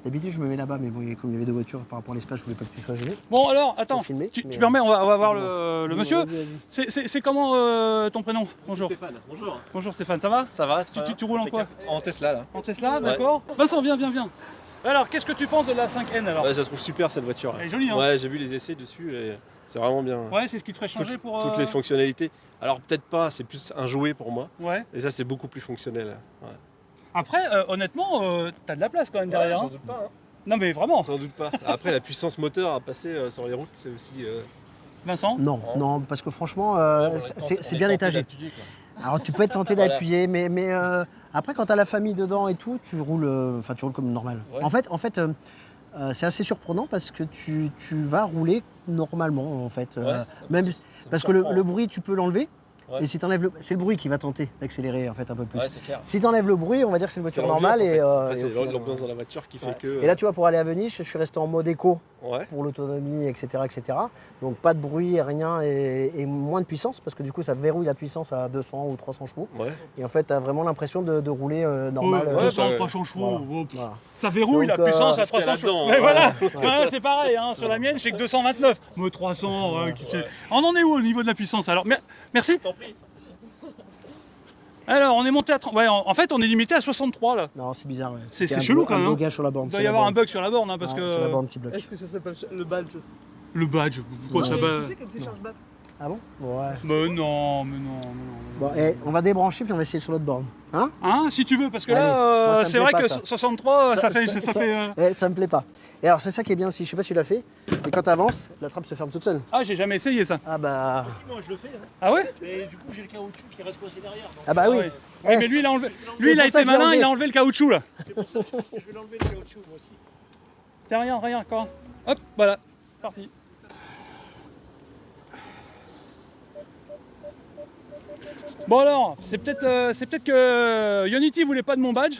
d'habitude je me mets là-bas, mais bon, comme il y avait deux voitures par rapport à l'espace, je voulais pas que tu sois gêné. Bon, alors, attends. Faut filmer, Tu mais- permets, on va voir le Dis-moi, monsieur. vas-y, vas-y. C'est comment ton prénom? Bonjour. Stéphane, bonjour. Bonjour Stéphane, ça va? Ça va Tu roules en quoi? En Tesla là. En Tesla, d'accord. Vincent, viens. Alors, qu'est-ce que tu penses de la 5N alors? Ouais, je la trouve super cette voiture. Elle est jolie, hein? Ouais, j'ai vu les essais dessus et c'est vraiment bien. Ouais, c'est ce qui te ferait changer pour. Toutes les fonctionnalités. Alors peut-être pas, c'est plus un jouet pour moi. Ouais. Et ça c'est beaucoup plus fonctionnel. Ouais. Après, honnêtement, t'as de la place quand même derrière. J'en hein. doute pas. Non, mais vraiment, Sans doute pas. Après la puissance moteur à passer sur les routes, c'est aussi. Vincent. Non, non, parce que franchement, on est c'est tenté bien étagé. d'appuyer, quoi. Alors tu peux être tenté Voilà. d'appuyer, mais après quand tu as la famille dedans et tout, tu roules comme normal. Ouais. En fait, c'est assez surprenant parce que tu vas rouler normalement en fait. Ouais, même ça me parce que le surprend. bruit tu peux l'enlever. Ouais. Et si t'enlèves c'est le bruit qui va tenter d'accélérer en fait un peu plus. Ouais, c'est clair. Si tu enlèves le bruit, on va dire que c'est une C'est voiture l'ambiance, normale en fait. et, Après, et au c'est final, l'ambiance dans la voiture qui fait ouais. que. Et là tu vois pour aller à Venise, je suis resté en mode éco Ouais. pour l'autonomie, etc., etc. Donc pas de bruit, rien et moins de puissance parce que du coup ça verrouille la puissance à 200 ou 300 chevaux. Ouais. Et en fait tu as vraiment l'impression de rouler normal. ouais, 200, bah, 300 chevaux. voilà. oh, pff, Voilà. Ça verrouille Donc, la puissance à c'est ce qu'il y a 300 chevaux. là-dedans, Mais hein. voilà, ouais, c'est pareil. Hein, sur la mienne, j'ai que 229. Mais 300. On en est où au niveau de la puissance alors? Merci. T'en prie. Alors, on est monté à 30. Ouais, en fait, on est limité à 63 là. Non, c'est bizarre. Ouais. C'est Il y a chelou, un quand même, Un hein. blocage sur la borne. Il doit c'est y la avoir un borne. bug sur la borne hein, parce Ouais, que. C'est la borne qui bloque. Est-ce que ça serait pas le badge? Le badge. Pourquoi ça va? Tu sais, comme c'est charge bas. Ah bon? Ouais. Mais non, mais non. Bon, on va débrancher puis on va essayer sur l'autre borne. Hein? Hein, si tu veux, parce que Allez, là, moi, ça me c'est plaît vrai pas, que ça. 63, ça fait. Ça me plaît pas. Et alors c'est ça qui est bien aussi, je sais pas si tu l'as fait, mais quand tu avances, la trappe se ferme toute seule. Ah, j'ai jamais essayé ça. Ah bah. Si, moi je le fais. Hein. Ah ouais? Mais du coup, j'ai le caoutchouc qui reste coincé derrière. Donc, Ah bah oui. Ouais. Eh, Oui, mais lui, il a enlevé. C'est Lui, il a pour ça été que je l'ai malin, enlevé. il a enlevé le caoutchouc là. c'est pour ça que je pense que je vais l'enlever le caoutchouc moi aussi. Tiens, rien encore. Hop, voilà, parti. Bon alors, c'est peut-être que Ionity voulait pas de mon badge,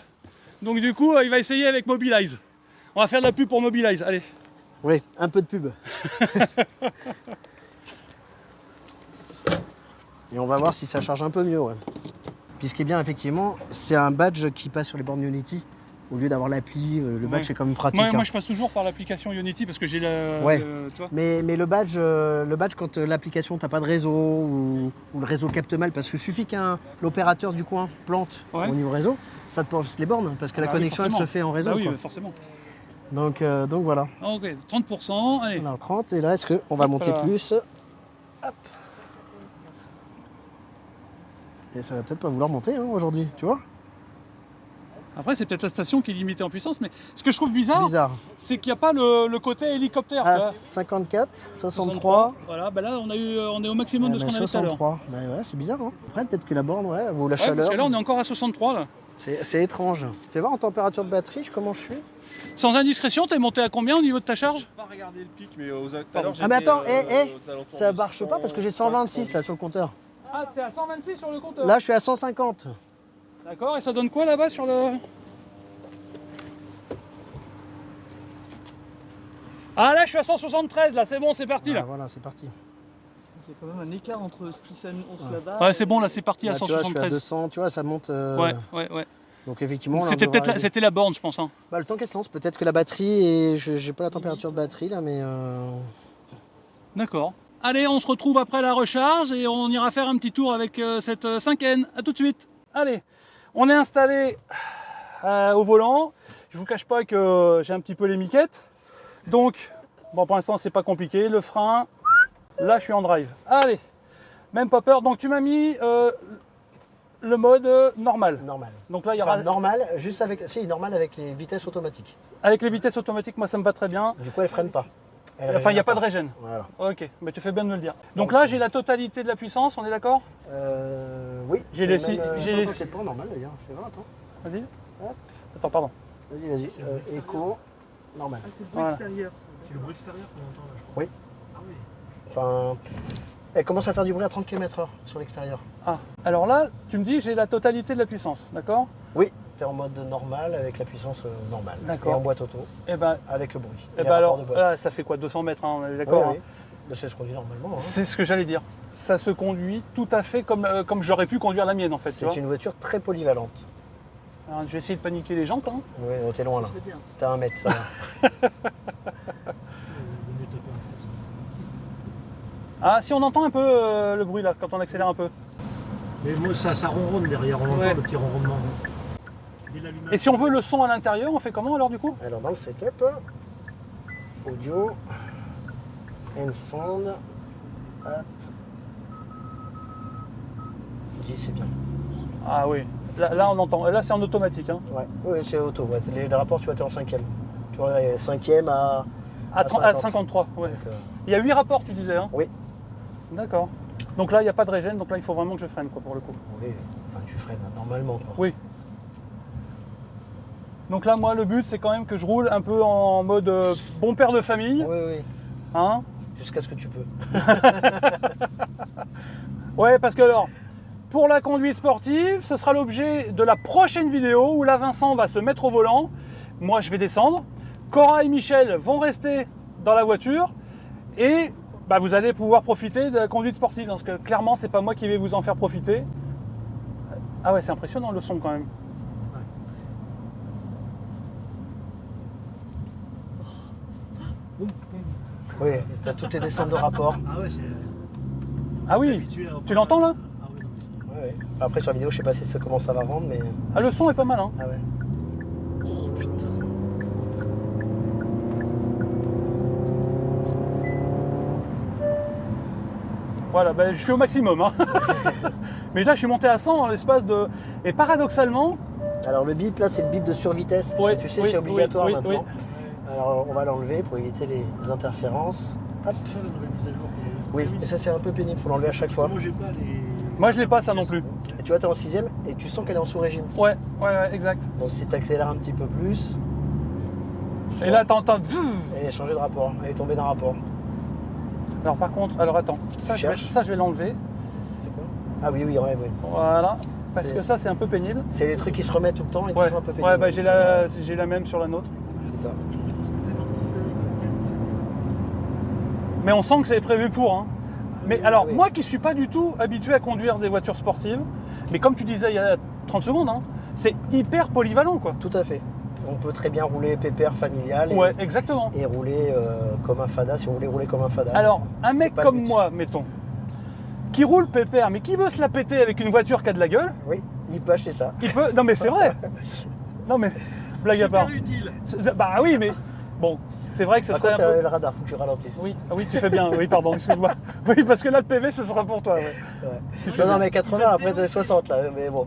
donc du coup il va essayer avec Mobilize. On va faire de la pub pour Mobilize, allez. Oui, un peu de pub. Et on va voir si ça charge un peu mieux. Ouais. Puis ce qui est bien, effectivement, c'est un badge qui passe sur les bornes Unity. Au lieu d'avoir l'appli, le badge est quand même pratique. Moi, je passe toujours par l'application Unity parce que j'ai Ouais. tu vois. Mais le badge, quand l'application t'as pas de réseau ou le réseau capte mal, parce qu'il suffit qu'un l'opérateur du coin plante Ouais. au niveau réseau, ça te pose les bornes, parce que la Ah oui, connexion elle se forcément. fait en réseau. Bah oui, quoi. forcément. Donc voilà. Ok, 30%, allez. On a 30 et là est-ce qu'on va monter là. plus? Hop. Et ça va peut-être pas vouloir monter aujourd'hui, tu vois? Après, c'est peut-être la station qui est limitée en puissance, mais ce que je trouve bizarre, Bizarre. c'est qu'il n'y a pas le côté hélicoptère. tu Ah, vois. 54, 63. Voilà, bah là, on est au maximum de ce qu'on avait tout à l'heure. 63. Bah ouais, c'est bizarre. Hein. Après, peut-être que la borne, ouais, ou la Ouais, chaleur. parce que là, on est encore à 63 là. C'est étrange. Fais voir en température de batterie comment je suis. Sans indiscrétion, t'es monté à combien au niveau de ta charge? J'ai pas regardé le pic, mais tout à Pardon. l'heure, Ah mais j'étais, attends, aux alentours ça de marche pas parce que j'ai 126 là sur le compteur. Ah, t'es à 126 sur le compteur. Là, je suis à 150. D'accord, et ça donne quoi là-bas sur le... Ah là, je suis à 173 là, c'est bon, c'est parti Ah, là. voilà, c'est parti. Il y a quand même un écart entre ce qui s'annonce là-bas. Ouais, c'est bon, là, c'est parti à Là, tu vois, je suis à 173. 200, tu vois, ça monte. Ouais. Donc effectivement, là, on C'était devrait peut-être arriver. c'était la borne, je pense. Hein. Bah, le temps qu'elle se lance, peut-être que la batterie et j'ai pas la température de batterie là, mais D'accord. Allez, on se retrouve après la recharge et on ira faire un petit tour avec cette 5N. A tout de suite. Allez, on est installé au volant. Je vous cache pas que j'ai un petit peu les miquettes. Donc, bon, pour l'instant, c'est pas compliqué. Le frein, là, je suis en drive. Allez, même pas peur. Donc, tu m'as mis le mode normal. normal. Donc là, il y aura... Enfin, normal, juste avec, si normal avec les vitesses automatiques. Avec les vitesses automatiques, moi, ça me va très bien. Du coup, elle freine pas. Elle Enfin, il n'y a régénère pas de régène. Voilà. Ok, bah, tu fais bien de me le dire. Donc là, j'ai la totalité de la puissance, on est d'accord? Oui. J'ai et les même, six- j'ai attends, les attends, six- c'est pas normal d'ailleurs. Fais voir, attends. Vas-y. Hop. Attends, pardon. Vas-y. Écho, normal. Ah, c'est le bruit Voilà. extérieur. C'est le bruit extérieur qu'on entend là, je crois. Oui. Ah oui. Enfin, elle commence à faire du bruit à 30 km/h sur l'extérieur. Ah, alors là, tu me dis j'ai la totalité de la puissance, d'accord? Oui, tu es en mode normal avec la puissance normale. D'accord. Et en boîte auto, Eh ben, avec le bruit. eh Les ben rapports alors, de boîte. là, ça fait quoi, 200 mètres, hein, on est Oui, d'accord? oui. Hein. Mais c'est ce qu'on dit normalement. Hein. C'est ce que j'allais dire. Ça se conduit tout à fait comme j'aurais pu conduire la mienne en fait. Tu C'est vois. une voiture très polyvalente. Alors, je vais essayer de paniquer les jantes. Hein. Oui, oh, t'es loin là. Ça serait bien. T'as 1 mètre, ça va. Vaut mieux taper en face. Ah, si on entend un peu le bruit là, quand on accélère un peu. Mais moi, ça ronronne derrière, on Ouais. entend le petit ronronnement. Dès l'allumage. Et si on veut le son à l'intérieur, on fait comment alors du coup? Alors dans le setup, audio, and sound, hop. 10 c'est bien. Ah oui, là on entend. Là c'est en automatique. Hein. Ouais, oui, c'est auto. Ouais. Les rapports, tu vois, t'es en 5e. Tu vois, 5e à. À 50. 53, ouais. Donc, Il y a 8 rapports, tu disais. Hein. oui, D'accord. Donc là, il n'y a pas de régène, donc là, il faut vraiment que je freine, quoi, pour le coup. oui, enfin tu freines normalement. Quoi. Oui. Donc là, moi, le but, c'est quand même que je roule un peu en mode bon père de famille. Oui, oui, Hein. jusqu'à ce que tu peux. Ouais, parce que alors, pour la conduite sportive, ce sera l'objet de la prochaine vidéo où là, Vincent va se mettre au volant. Moi, je vais descendre. Cora et Michel vont rester dans la voiture. Et bah, vous allez pouvoir profiter de la conduite sportive. Parce que clairement, c'est pas moi qui vais vous en faire profiter. Ah ouais, c'est impressionnant le son quand même. Oui, t'as toutes les descentes de rapport. Ah ouais, c'est. Ah oui, habitué à- tu l'entends là? Ah oui, non, mais Ouais, ouais. Après sur la vidéo, je sais pas si comment ça va rendre, mais. Ah, le son est pas mal, hein. Ah ouais. oh putain. Voilà, bah, je suis au maximum. Hein. Mais là, je suis monté à 100 en l'espace de... Et paradoxalement... Alors le bip là, c'est le bip de survitesse. Parce Ouais, que tu sais, oui, c'est obligatoire oui, maintenant. oui. Alors on va l'enlever pour éviter les interférences. Hop. C'est ça la nouvelle mise à jour. Oui, et ça c'est un peu pénible, faut l'enlever à chaque fois. Moi, j'ai pas les. Moi, je l'ai pas, ça non plus. Et tu vois, t'es en 6ème et tu sens qu'elle est en sous-régime. Ouais, exact. Donc si tu accélères un petit peu plus, Et là, t'entends... elle est changée de rapport, elle est tombée d'un rapport. Alors par contre, alors attends, ça, je cherches. vais l'enlever. C'est quoi? Ah oui, oui, enlève, oui. Voilà. Parce C'est- que ça, c'est un peu pénible. C'est les trucs qui se remettent tout le temps et qui Ouais, sont un peu pénibles. ouais bah, j'ai la même sur la nôtre. C'est ça. Mais on sent que c'est prévu pour. Hein. Mais alors, Oui. moi qui suis pas du tout habitué à conduire des voitures sportives, mais comme tu disais il y a 30 secondes, hein, c'est hyper polyvalent, quoi. Tout à fait. On peut très bien rouler pépère familial Ouais, exactement. et rouler comme un fada si on voulait rouler comme un fada. Alors, un C'est mec pas le comme but. moi, mettons, qui roule pépère, mais qui veut se la péter avec une voiture qui a de la gueule, Oui, il peut acheter ça. il peut. Non, mais c'est vrai. Non, mais blague à part. Super utile. Bah oui, mais bon, c'est vrai que ce Par serait contre, un peu. le radar, faut que tu ralentisses. Oui, ah oui, tu fais bien. Oui, pardon, excuse-moi. Oui, parce que là, le PV, ce sera pour toi. Ouais. Ouais. Non, mais 80, après t'es 60 là, mais bon.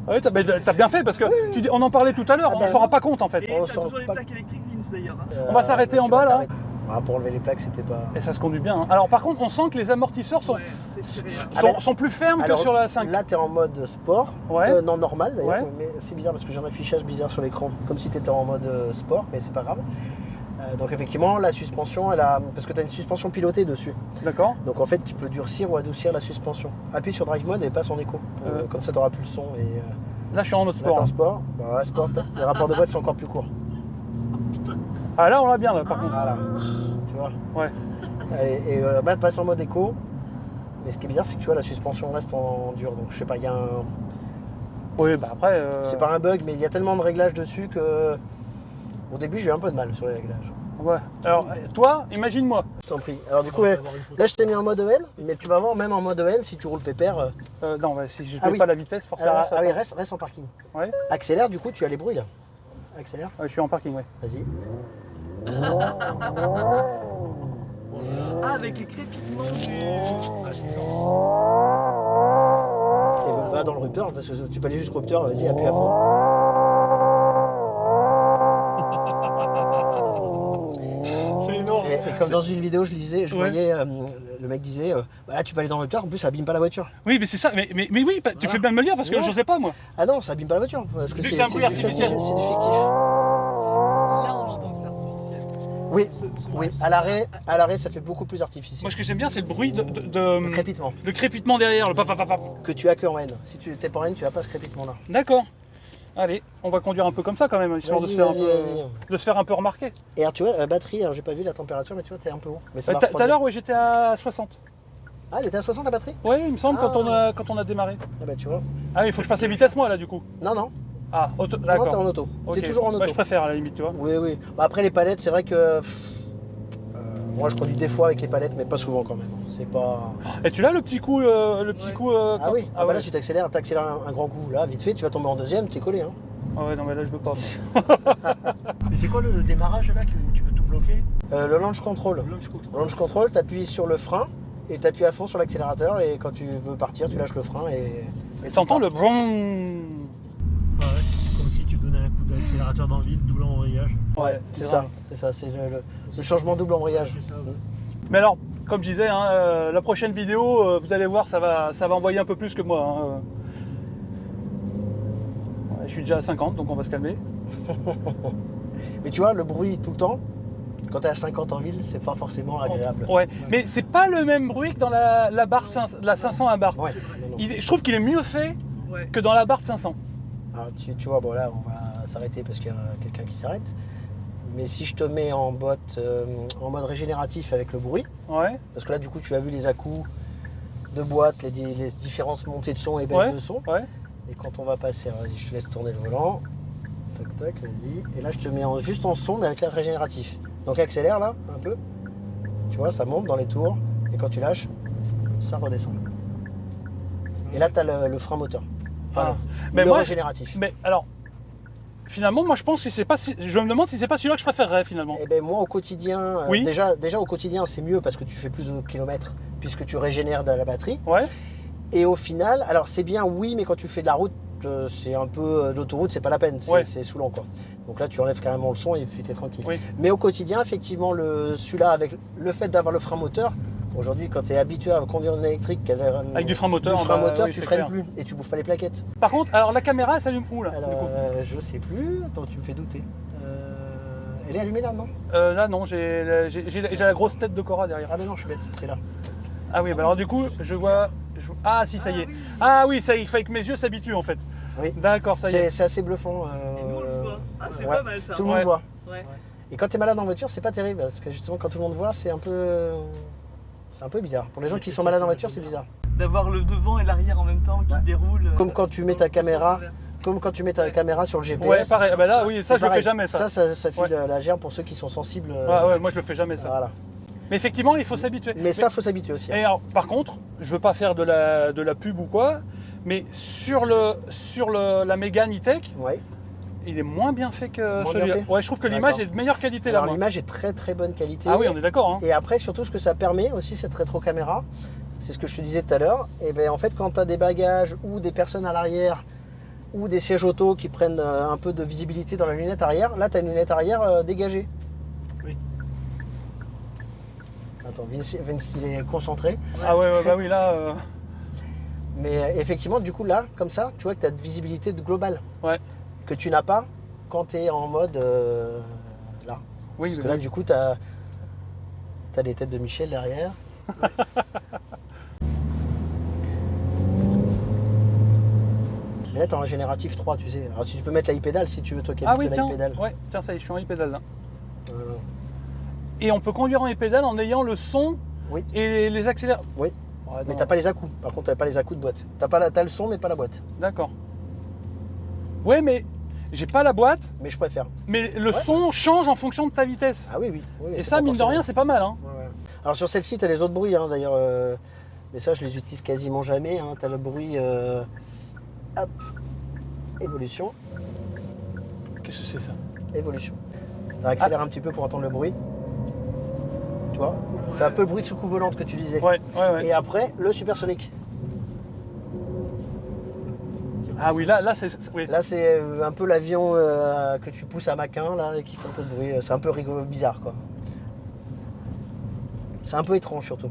Ah oui, t'as bien fait parce que on en parlait tout à l'heure, Ah on bah ne se rend oui. pas compte en fait. Et On t'as sort toujours les pas- plaques électriques Vince d'ailleurs. Hein. On va s'arrêter tu en vas bas, là. t'arrêter. Ah, pour enlever les plaques, c'était pas. Et ça se conduit bien. Hein. Alors par contre, on sent que les amortisseurs sont, Ouais, c'est réel. sont plus fermes Alors, que sur la 5. Là, t'es en mode sport. Ouais. Non, normal d'ailleurs. Ouais. Mais c'est bizarre parce que j'ai un affichage bizarre sur l'écran. Comme si t'étais en mode sport, mais c'est pas grave. Donc, effectivement, la suspension, elle a. Parce que t'as une suspension pilotée dessus. D'accord. Donc, en fait, tu peux durcir ou adoucir la suspension. Appuie sur Drive Mode et passe en écho. Comme ça, t'auras plus le son. Et Là, je suis en autre là, sport. t'es en Hein. sport. Bah, là, sport, les rapports de boîte sont encore plus courts. Ah là, on l'a bien là, par contre. Voilà. Tu vois. Ouais. Et bah, passe en mode écho. Mais ce qui est bizarre, c'est que tu vois, la suspension reste en dur. Donc, je sais pas, il y a un. Oui, bah après. C'est pas un bug, mais il y a tellement de réglages dessus que. Au début, j'ai eu un peu de mal sur les réglages. Ouais. Alors, toi, imagine-moi. Je t'en prie. Alors, du coup, ouais, là, je t'ai mis en mode EN, mais tu vas voir, même en mode EN, si tu roules pépère. Non, bah, si je ne Ah mets oui. pas la vitesse, forcément. Alors, ça ah oui, part. reste en parking. Ouais. Accélère, du coup, tu as les bruits là. Accélère, Ouais, je suis en parking, ouais. vas-y. Ah, avec les crépitements du. Et va dans le rupteur, parce que tu peux aller jusqu'au rupteur, vas-y, appuie à fond. C'est énorme. Et comme dans une vidéo, je Ouais. voyais, le mec disait, bah là, tu peux aller dans le rupteur, en plus, ça abîme pas la voiture. Oui, mais c'est ça. Mais oui, tu fais bien de me le dire parce que Ouais. je sais pas, moi. Ah non, ça abîme pas la voiture, parce que Vu que c'est c'est un bruit du artificiel. c'est du fictif. Là, on entend que c'est artificiel. Oui, Ce- oui, à l'arrêt, ça fait beaucoup plus artificiel. Moi, ce que j'aime bien, c'est le bruit Le de crépitement. crépitement derrière, le pap. Que tu as que en N. Si tu n'étais pas en N, tu n'as pas ce crépitement-là. D'accord. Allez, on va conduire un peu comme ça quand même, histoire de se, faire un peu, de se faire un peu remarquer. Et alors tu vois, la batterie, alors j'ai pas vu la température, mais tu vois, t'es un peu haut. Mais ça va Tout à refroidir. l'heure, ouais, j'étais à 60. Ah, elle était à 60 la batterie? Oui, il me semble, Ah. quand on a démarré. Ah bah tu vois. Ah oui, il faut que je passe les vitesses, moi, là, du coup. Non, non. Ah, auto, Non, t'es en d'accord. auto. Ok. T'es toujours en auto. Ouais, je préfère, à la limite, tu vois. Oui, oui. Bah, après les palettes, c'est vrai que. Moi je conduis des fois avec les palettes, mais pas souvent quand même. C'est pas. Et tu l'as, le petit coup Ah quand- oui, ah bah ouais. là tu t'accélères un grand coup. Là, vite fait, tu vas tomber en deuxième, t'es collé. Hein. Ah ouais, non, mais là, je veux pas. Mais c'est quoi le démarrage là où tu peux tout bloquer? Le launch control. Launch control. Le launch control, t'appuies sur le frein et t'appuies à fond sur l'accélérateur et quand tu veux partir, tu lâches le frein et tu T'entends pars. le bron. Ouais, comme si tu donnais un coup d'accélérateur dans le vide, double embrayage. Ouais, c'est ça, c'est le changement double embrayage. C'est ça, ouais. Mais alors, comme je disais, hein, la prochaine vidéo, vous allez voir, ça va envoyer un peu plus que moi. Hein. Ouais, je suis déjà à 50, donc on va se calmer. Mais tu vois, le bruit tout le temps, quand t'es à 50 en ville, c'est pas forcément agréable. Ouais, mais c'est pas le même bruit que dans la Barth 500, la 500 à Barth. Ouais, non, non. Je trouve qu'il est mieux fait Ouais. que dans la Barth 500. Alors, tu vois, bon là, on va s'arrêter parce qu'il y a quelqu'un qui s'arrête. Mais si je te mets en mode régénératif avec le bruit, Ouais. parce que là, du coup, tu as vu les à-coups de boîte, les différences montées de son et baisses Ouais. de son. Ouais. Et quand on va passer, alors, vas-y, je te laisse tourner le volant. Tac, tac, vas-y. Et là, je te mets juste en son, mais avec l'air régénératif. Donc, accélère là, un peu. Tu vois, ça monte dans les tours. Et quand tu lâches, ça redescend. Et là, tu as le frein moteur. Enfin, Mais le moi, régénératif. Mais alors, finalement, moi je pense que c'est pas. Je me demande si c'est pas celui-là que je préférerais finalement. Eh ben moi au quotidien, Oui. déjà au quotidien c'est mieux parce que tu fais plus de kilomètres puisque tu régénères de la batterie. Ouais. Et au final, alors c'est bien oui, mais quand tu fais de la route, c'est un peu l'autoroute, c'est pas la peine, Ouais. c'est saoulant quoi. Donc là tu enlèves carrément le son et puis t'es tranquille. Oui. Mais au quotidien, effectivement, celui-là avec le fait d'avoir le frein moteur, aujourd'hui quand tu es habitué à conduire une électrique Avec du frein moteur, du frein bah, moteur oui, tu c'est freines clair. plus et tu bouffes pas les plaquettes. Par contre, alors la caméra elle s'allume où là Alors du coup je sais plus, attends tu me fais douter. Elle est allumée là non? Là non, j'ai la grosse tête de Cora derrière. Ah mais non je suis bête, c'est là. Ah oui, bah alors du coup, je vois. Ah si, ça y est. Ah oui, ça y est, il faut que mes yeux s'habituent en fait. Oui. D'accord, ça y est. C'est assez bluffant. Et nous on le voit. Ah, c'est ouais. pas mal ça. Tout le monde Ouais. voit. Ouais. Et quand tu es malade en voiture, c'est pas terrible, parce que justement, quand tout le monde voit, c'est un peu bizarre. Pour les gens qui sont malades en voiture, c'est bizarre. D'avoir le devant et l'arrière en même temps qui déroulent. Comme quand tu mets ta caméra, sur le GPS. Ouais, pareil. Ah bah là, oui, ça, c'est je le fais pareil. jamais, ça. Ça file Ouais. la gerbe pour ceux qui sont sensibles. Ouais, moi, je le fais jamais, ça. Voilà. Mais effectivement, il faut s'habituer. Mais ça, faut s'habituer aussi. Et alors, par contre, je veux pas faire de la pub ou quoi, mais sur la Mégane E-Tech, Ouais. il est moins bien fait que Moins bien celui-là. fait Ouais, je trouve que l'image est de meilleure qualité là. Alors moi. l'image est très très bonne qualité. Ah oui, on est d'accord. Hein. Et après, surtout, ce que ça permet aussi, cette rétro-caméra, c'est ce que je te disais tout à l'heure, et bien en fait, quand tu as des bagages ou des personnes à l'arrière ou des sièges auto qui prennent un peu de visibilité dans la lunette arrière, là, tu as une lunette arrière dégagée. Oui. Attends, Vince, il est concentré. Ah ouais, bah oui, là. Mais effectivement, du coup, là, comme ça, tu vois que tu as de visibilité globale. Ouais. Que tu n'as pas quand tu es en mode là. Oui, Parce que là, du coup, tu as les têtes de Michel derrière. Mais là, tu as un génératif 3, tu sais. Alors, si tu peux mettre la e-pédale, si tu veux, toi qui Ah habites oui, la tiens. e-pédale. Ouais, tiens, ça y est, je suis en e-pédale là. Voilà. Et on peut conduire en e-pédale en ayant le son Oui. et les accélères. Oui. Ouais, Mais non. t'as pas les à-coups. Par contre, t'as pas les à-coups de boîte. T'as le son, mais pas la boîte. D'accord. Ouais, mais j'ai pas la boîte, Mais je préfère. mais le Ouais. son change en fonction de ta vitesse. Ah oui, oui. oui, Et c'est ça, mine de proportionnel. rien, c'est pas mal. Hein. Ouais, ouais. Alors sur celle-ci, tu as les autres bruits, hein, d'ailleurs. Mais ça, je les utilise quasiment jamais. Hein. Tu as le bruit. Hop. Évolution. Qu'est-ce que c'est ça? Évolution. Tu accélères un petit peu pour entendre le bruit. Tu vois? C'est un peu le bruit de soucoupe volante que tu disais. Ouais. Et après, le supersonique. Ah oui, là, c'est. Oui. Là, c'est un peu l'avion que tu pousses à Mach 1, là, et qui fait un peu de bruit. C'est un peu rigolo, bizarre, quoi. C'est un peu étrange, surtout.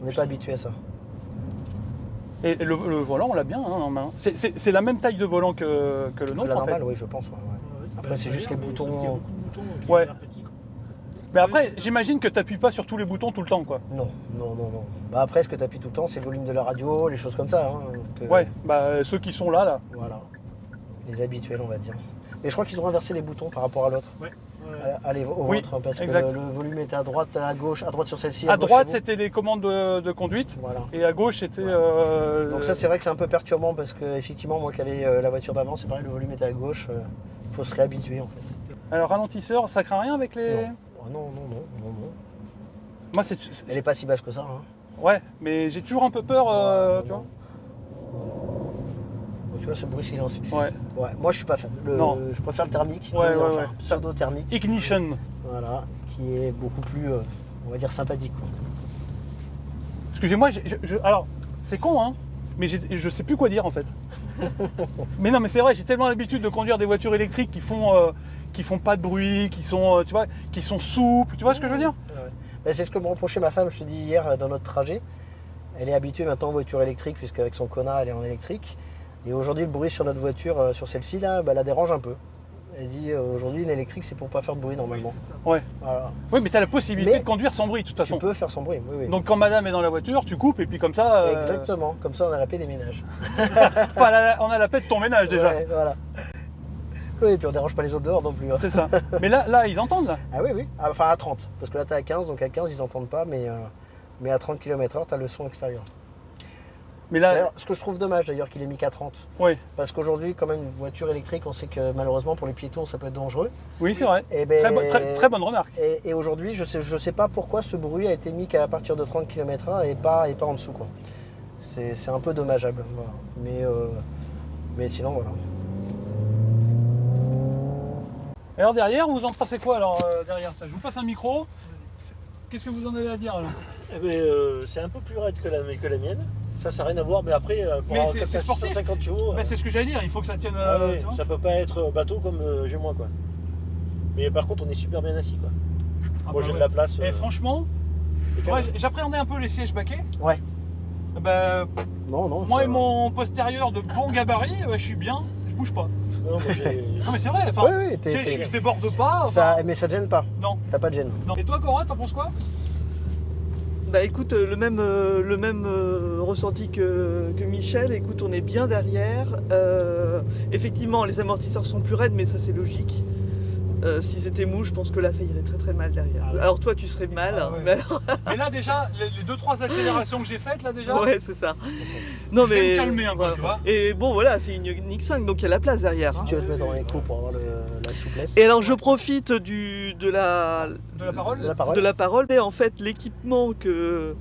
On n'est pas habitué à ça. Et le volant, on l'a bien hein, en main. C'est la même taille de volant que le nôtre, La en normale, fait. oui, je pense. Ouais, ouais. Ouais, Après, pas c'est juste les incroyable, boutons. sauf qu'il y a beaucoup de boutons qui Ouais. ont l'air petits, quoi. Mais après, j'imagine que tu n'appuies pas sur tous les boutons tout le temps, quoi. Non. Bah après, ce que tu appuies tout le temps, c'est le volume de la radio, les choses comme ça. Hein, Ouais, bah ceux qui sont là. Voilà. Les habituels, on va dire. Mais je crois qu'ils ont inversé les boutons par rapport à l'autre. Ouais. Allez, au Oui, ventre, hein, parce exact. que le volume était à droite, à gauche sur celle-ci. À gauche droite, chez vous. c'était les commandes de conduite. Voilà. Et à gauche, c'était. Donc ça, c'est vrai que c'est un peu perturbant parce que effectivement, moi qui avais la voiture d'avant, c'est pareil, le volume était à gauche. Il faut se réhabituer en fait. Alors, ralentisseur, ça craint rien avec les. Non. Oh, non. Moi, Elle est pas si basse que ça. Hein. Ouais, mais j'ai toujours un peu peur, Ouais, tu vois. Tu vois ce bruit silencieux. Ouais. Ouais, moi je suis pas fan. Non. Je préfère le thermique. Ouais, enfin, ouais. pseudo-thermique. Ignition. Voilà, qui est beaucoup plus, on va dire, sympathique. Quoi. Excusez-moi, alors, c'est con, hein, mais je sais plus quoi dire en fait. Mais non, mais c'est vrai, j'ai tellement l'habitude de conduire des voitures électriques qui font pas de bruit, qui sont, tu vois, qui sont souples. Tu vois ce que je veux dire? Ouais. Ben, c'est ce que me reprochait ma femme, je te dis hier, dans notre trajet. Elle est habituée maintenant aux voitures électriques, puisqu'avec son Kona, elle est en électrique. Et aujourd'hui, le bruit sur notre voiture, sur celle-ci, là, la dérange un peu. Elle dit, aujourd'hui, une électrique, c'est pour pas faire de bruit normalement. Ouais. Voilà. Oui, mais tu as la possibilité Mais de conduire sans bruit de toute Tu façon. peux faire sans bruit, oui. Donc quand madame est dans la voiture, tu coupes et puis comme ça. Exactement, comme ça on a la paix des ménages. Enfin, on a la paix de ton ménage déjà. Ouais, voilà. Oui, et puis on dérange pas les autres dehors non plus. Hein. C'est ça. Mais là, ils entendent là. Ah oui. Ah, enfin à 30, parce que là t'es à 15, donc à 15 ils entendent pas, mais à 30 km/h t'as le son extérieur. Mais là, D'ailleurs, ce que je trouve dommage d'ailleurs qu'il ait mis qu'à 30. oui, Parce qu'aujourd'hui, quand même, une voiture électrique, on sait que malheureusement pour les piétons ça peut être dangereux. oui, c'est vrai. Et ben, Très bonne remarque. Et aujourd'hui, je sais pas pourquoi ce bruit a été mis qu'à partir de 30 km/h et pas en dessous. Quoi. C'est un peu dommageable. Voilà. Mais sinon, voilà. Alors derrière, vous en pensez quoi alors derrière ça? Je vous passe un micro. Qu'est-ce que vous en avez à dire alors? Eh ben, c'est un peu plus raide que la mienne. Ça n'a rien à voir, mais après, pour Mais avoir c'est comme ça sportif. 650 chevaux, Bah, c'est ce que j'allais dire, il faut que ça tienne. ah ouais, tu vois. ça peut pas être bateau comme j'ai moi, quoi. Mais par contre, on est super bien assis, quoi. Ah, Moi, bah j'ai de ouais. la place. Et franchement, et moi quand- j'appréhendais un peu les sièges baquets. Ouais. Bah, Non. moi ça et va. mon postérieur de bon gabarit, je suis bien, je bouge pas. Non, moi, j'ai. Non mais c'est vrai, enfin, Oui, je déborde pas. enfin, Ça, mais ça te gêne pas. Non, T'as pas de gêne. non. Et toi Cora, t'en penses quoi? Bah écoute, le même ressenti que Michel. Écoute, on est bien derrière. Effectivement, les amortisseurs sont plus raides, mais ça c'est logique. Si c'était mou, je pense que là, ça irait très très mal derrière. Alors toi, tu serais mal. Ah ouais. Mais alors- Mais là déjà, les 2-3 accélérations que j'ai faites là déjà, Ouais, c'est ça. Non, je vais mais me calmer un peu, voilà. tu vois. Et bon, voilà, c'est une Ioniq 5, donc il y a la place derrière. Si hein. tu veux te mettre dans les coups pour avoir la souplesse. Et alors, je profite de la De la parole. De la parole. de la parole. Et en fait, l'équipement que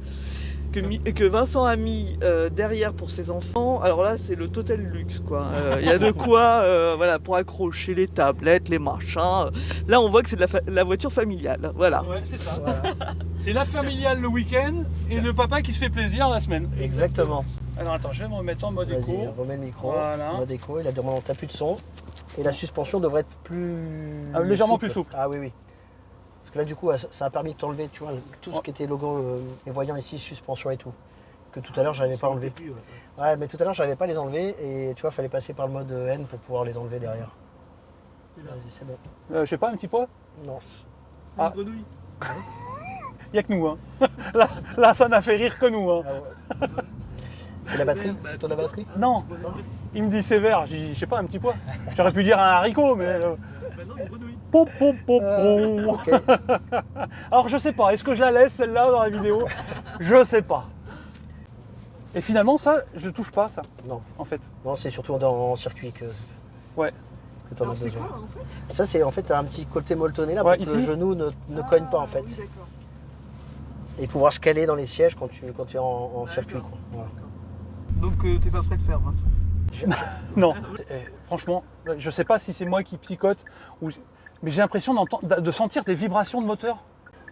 Vincent a mis derrière pour ses enfants, alors là, c'est le total luxe, quoi. Il y a de quoi, voilà, pour accrocher les tablettes, les machins. Là, on voit que c'est de la voiture familiale, voilà. Ouais, c'est ça. Voilà. C'est la familiale le week-end et le papa qui se fait plaisir la semaine. Exactement. Alors attends, je vais me remettre en mode éco. Vas-y, remets le micro. Voilà. Mode éco. Il a dit maintenant t'as plus de son. Et la suspension devrait être plus. Ah, légèrement plus souple. Ah oui, oui. Parce que là, du coup, ça a permis de t'enlever, tu vois, tout ce qui était logo et voyant ici, suspension et tout. Que tout à l'heure, j'avais pas enlevé. Ouais, mais tout à l'heure, j'avais pas les enlever et tu vois, fallait passer par le mode N pour pouvoir les enlever derrière. Vas-y, c'est bon. Je sais pas, un petit poids. Non. Ah. Il y a que nous, hein. Là, ça n'a fait rire que nous, hein. Ah ouais. C'est la batterie? C'est toi la batterie? Non. Il me dit sévère, j'ai dit, je sais pas, un petit pois. J'aurais pu dire un haricot, mais. Pom, pom, pom, pom. Ok. Alors je sais pas, est-ce que je la laisse celle-là dans la vidéo? Je sais pas. Et finalement, ça, je touche pas ça, Non. en fait. Non, c'est surtout en circuit que Ouais. t'en as Alors, c'est besoin. quoi, en fait Ça, c'est en fait un petit côté molletonné là Ouais, pour que ici. le genou ne cogne pas en fait. Oui, d'accord. Et pouvoir se caler dans les sièges quand tu es en circuit. Quoi. Voilà. Donc, t'es pas prêt de faire, Vincent. Non. Franchement, je sais pas si c'est moi qui psychote, mais j'ai l'impression de sentir des vibrations de moteur.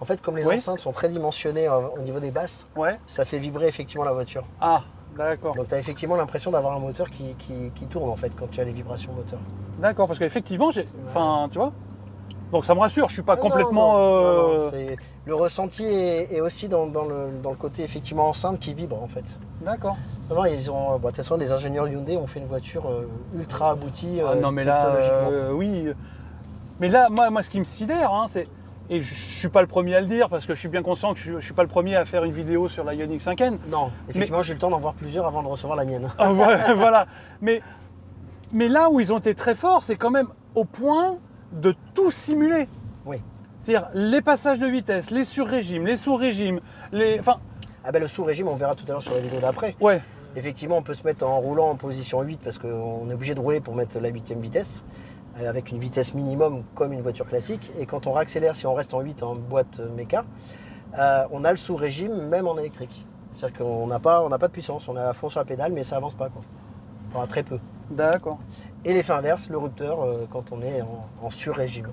En fait, comme les Oui. enceintes sont très dimensionnées au niveau des basses, Ouais. ça fait vibrer effectivement la voiture. Ah, d'accord. Donc tu as effectivement l'impression d'avoir un moteur qui tourne en fait quand tu as les vibrations moteur. D'accord, parce qu'effectivement, enfin, tu vois. Donc ça me rassure, je suis pas Non, complètement. non, le ressenti est aussi dans le côté effectivement enceinte qui vibre en fait. D'accord. Non, ils ont, de toute façon, les ingénieurs Hyundai ont fait une voiture ultra aboutie. Ah non, mais là, technologiquement. oui. Mais là, moi, ce qui me sidère, hein, c'est. Et je suis pas le premier à le dire parce que je suis bien conscient que je suis pas le premier à faire une vidéo sur la Ioniq 5N. Non, effectivement, j'ai eu le temps d'en voir plusieurs avant de recevoir la mienne. Ah, voilà. Mais là où ils ont été très forts, c'est quand même au point de tout simuler. Oui. C'est-à-dire les passages de vitesse, les sur-régimes, les sous-régimes, enfin, Ah ben le sous-régime, on verra tout à l'heure sur la vidéo d'après. ouais, Effectivement, on peut se mettre en roulant en position 8 parce qu'on est obligé de rouler pour mettre la 8e vitesse, avec une vitesse minimum comme une voiture classique. Et quand on réaccélère, si on reste en 8 en boîte méca, on a le sous-régime même en électrique. C'est-à-dire qu'on n'a pas de puissance, on est à fond sur la pédale, mais ça avance pas, quoi. Enfin, très peu. d'accord. Et l'effet inverse, le rupteur, quand on est en sur-régime.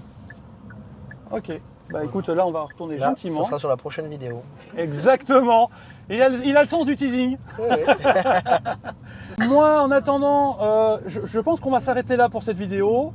Ok. Bah écoute, là on va retourner Là, gentiment. ça sera sur la prochaine vidéo. Exactement. Il a le sens du teasing. Oui, oui. Moi, en attendant, je pense qu'on va s'arrêter là pour cette vidéo.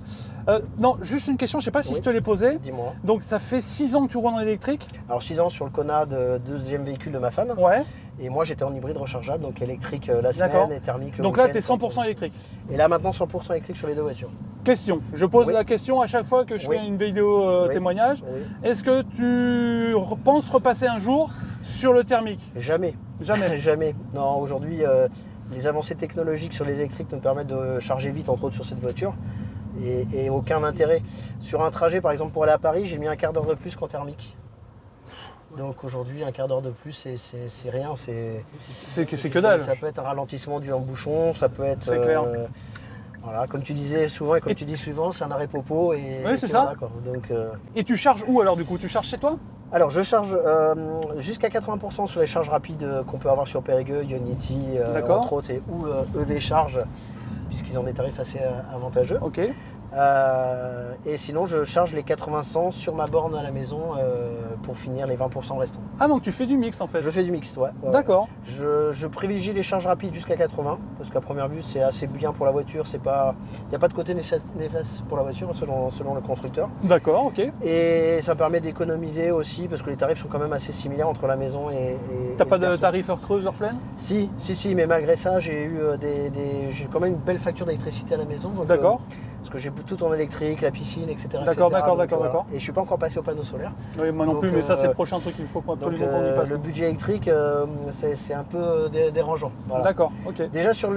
Non, juste une question, je sais pas si Oui. je te l'ai posée. Dis-moi. Donc ça fait 6 ans que tu roules en électrique? Alors 6 ans sur le Kona, deuxième véhicule de ma femme. Ouais. Et moi j'étais en hybride rechargeable, donc électrique la D'accord. semaine et thermique le Donc là, week-end, tu es quand 100% électrique. Et là maintenant 100% électrique sur les deux voitures. Question. Je pose Oui. la question à chaque fois que je Oui. fais une vidéo Oui. témoignage. Oui. Est-ce que tu penses repasser un jour sur le thermique? Jamais. Jamais. Jamais. Non, aujourd'hui les avancées technologiques sur les électriques nous permettent de charger vite, entre autres sur cette voiture. Et aucun intérêt. Sur un trajet par exemple pour aller à Paris, j'ai mis un quart d'heure de plus qu'en thermique. Donc aujourd'hui, un quart d'heure de plus, c'est rien. C'est que dalle. Ça peut être un ralentissement dû en bouchon, ça peut être. C'est clair. Voilà, comme tu disais souvent et comme tu dis souvent, c'est un arrêt popo. Et Oui, et c'est puis ça. voilà, quoi. Donc, Et tu charges où alors du coup? Tu charges chez toi? alors je charge jusqu'à 80% sur les charges rapides qu'on peut avoir sur Périgueux, Ionity, D'accord. entre autres, ou EV Charge, puisqu'ils ont des tarifs assez avantageux. Ok. Et sinon, je charge les 80-100 sur ma borne à la maison pour finir les 20% restants. Ah donc tu fais du mixte en fait. Je fais du mixte, ouais. Ouais. D'accord. Je privilégie les charges rapides jusqu'à 80 parce qu'à première vue c'est assez bien pour la voiture. Il n'y a pas de côté néfaste pour la voiture selon le constructeur. D'accord, ok. Et ça permet d'économiser aussi parce que les tarifs sont quand même assez similaires entre la maison et. T'as et pas le de perso. tarif heure creuse, heure pleine? Si, mais malgré ça j'ai eu j'ai quand même une belle facture d'électricité à la maison. Donc, D'accord. parce que j'ai tout en électrique, la piscine, etc. D'accord, etc. d'accord, Donc, d'accord, voilà. d'accord. Et je suis pas encore passé au panneau solaire. Oui, moi non Donc, plus, mais ça c'est euh, le prochain truc qu'il faut Donc absolument qu'on y passe. le budget électrique, c'est un peu dérangeant. Voilà. D'accord, ok. Déjà sur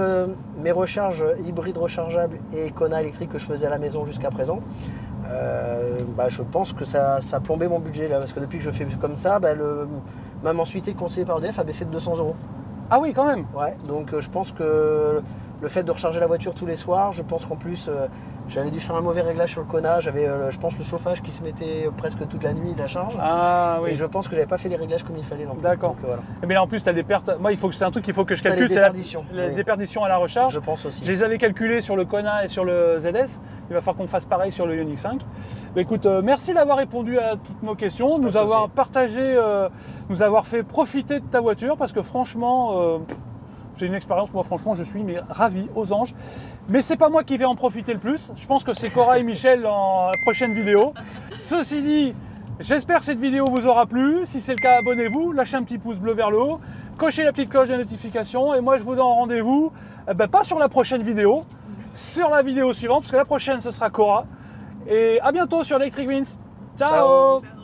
mes recharges hybrides rechargeables et Kona électrique que je faisais à la maison jusqu'à présent, Je pense que ça a plombé mon budget là, parce que depuis que je fais comme ça, ma mensualité conseillée par EDF a baissé de 200 €. Ah oui, quand même. Ouais, donc je pense que le fait de recharger la voiture tous les soirs, je pense qu'en plus j'avais dû faire un mauvais réglage sur le Kona, j'avais je pense le chauffage qui se mettait presque toute la nuit de la charge. Ah Et oui. je pense que j'avais pas fait les réglages comme il fallait non plus. D'accord. Donc, voilà. Mais là en plus, tu as des pertes. Moi, c'est un truc qu'il faut que je T'as les calcule, c'est déperditions. la Oui. déperdition à la recharge. Je pense aussi. Je les avais calculés sur le Kona et sur le ZS. Il va falloir qu'on fasse pareil sur le Ioniq 5. Bah, écoute, merci d'avoir répondu à toutes nos questions, de nous Pas de avoir souci. partagé, nous avoir fait profiter de ta voiture, parce que franchement, c'est une expérience. Moi, franchement, je suis ravi, aux anges. Mais c'est pas moi qui vais en profiter le plus. Je pense que c'est Cora et Michel dans la prochaine vidéo. Ceci dit, j'espère que cette vidéo vous aura plu. Si c'est le cas, abonnez-vous, lâchez un petit pouce bleu vers le haut, cochez la petite cloche de notification. Et moi, je vous donne rendez-vous, pas sur la prochaine vidéo, sur la vidéo suivante, parce que la prochaine, ce sera Cora. Et à bientôt sur Electric Wins. Ciao. Ciao.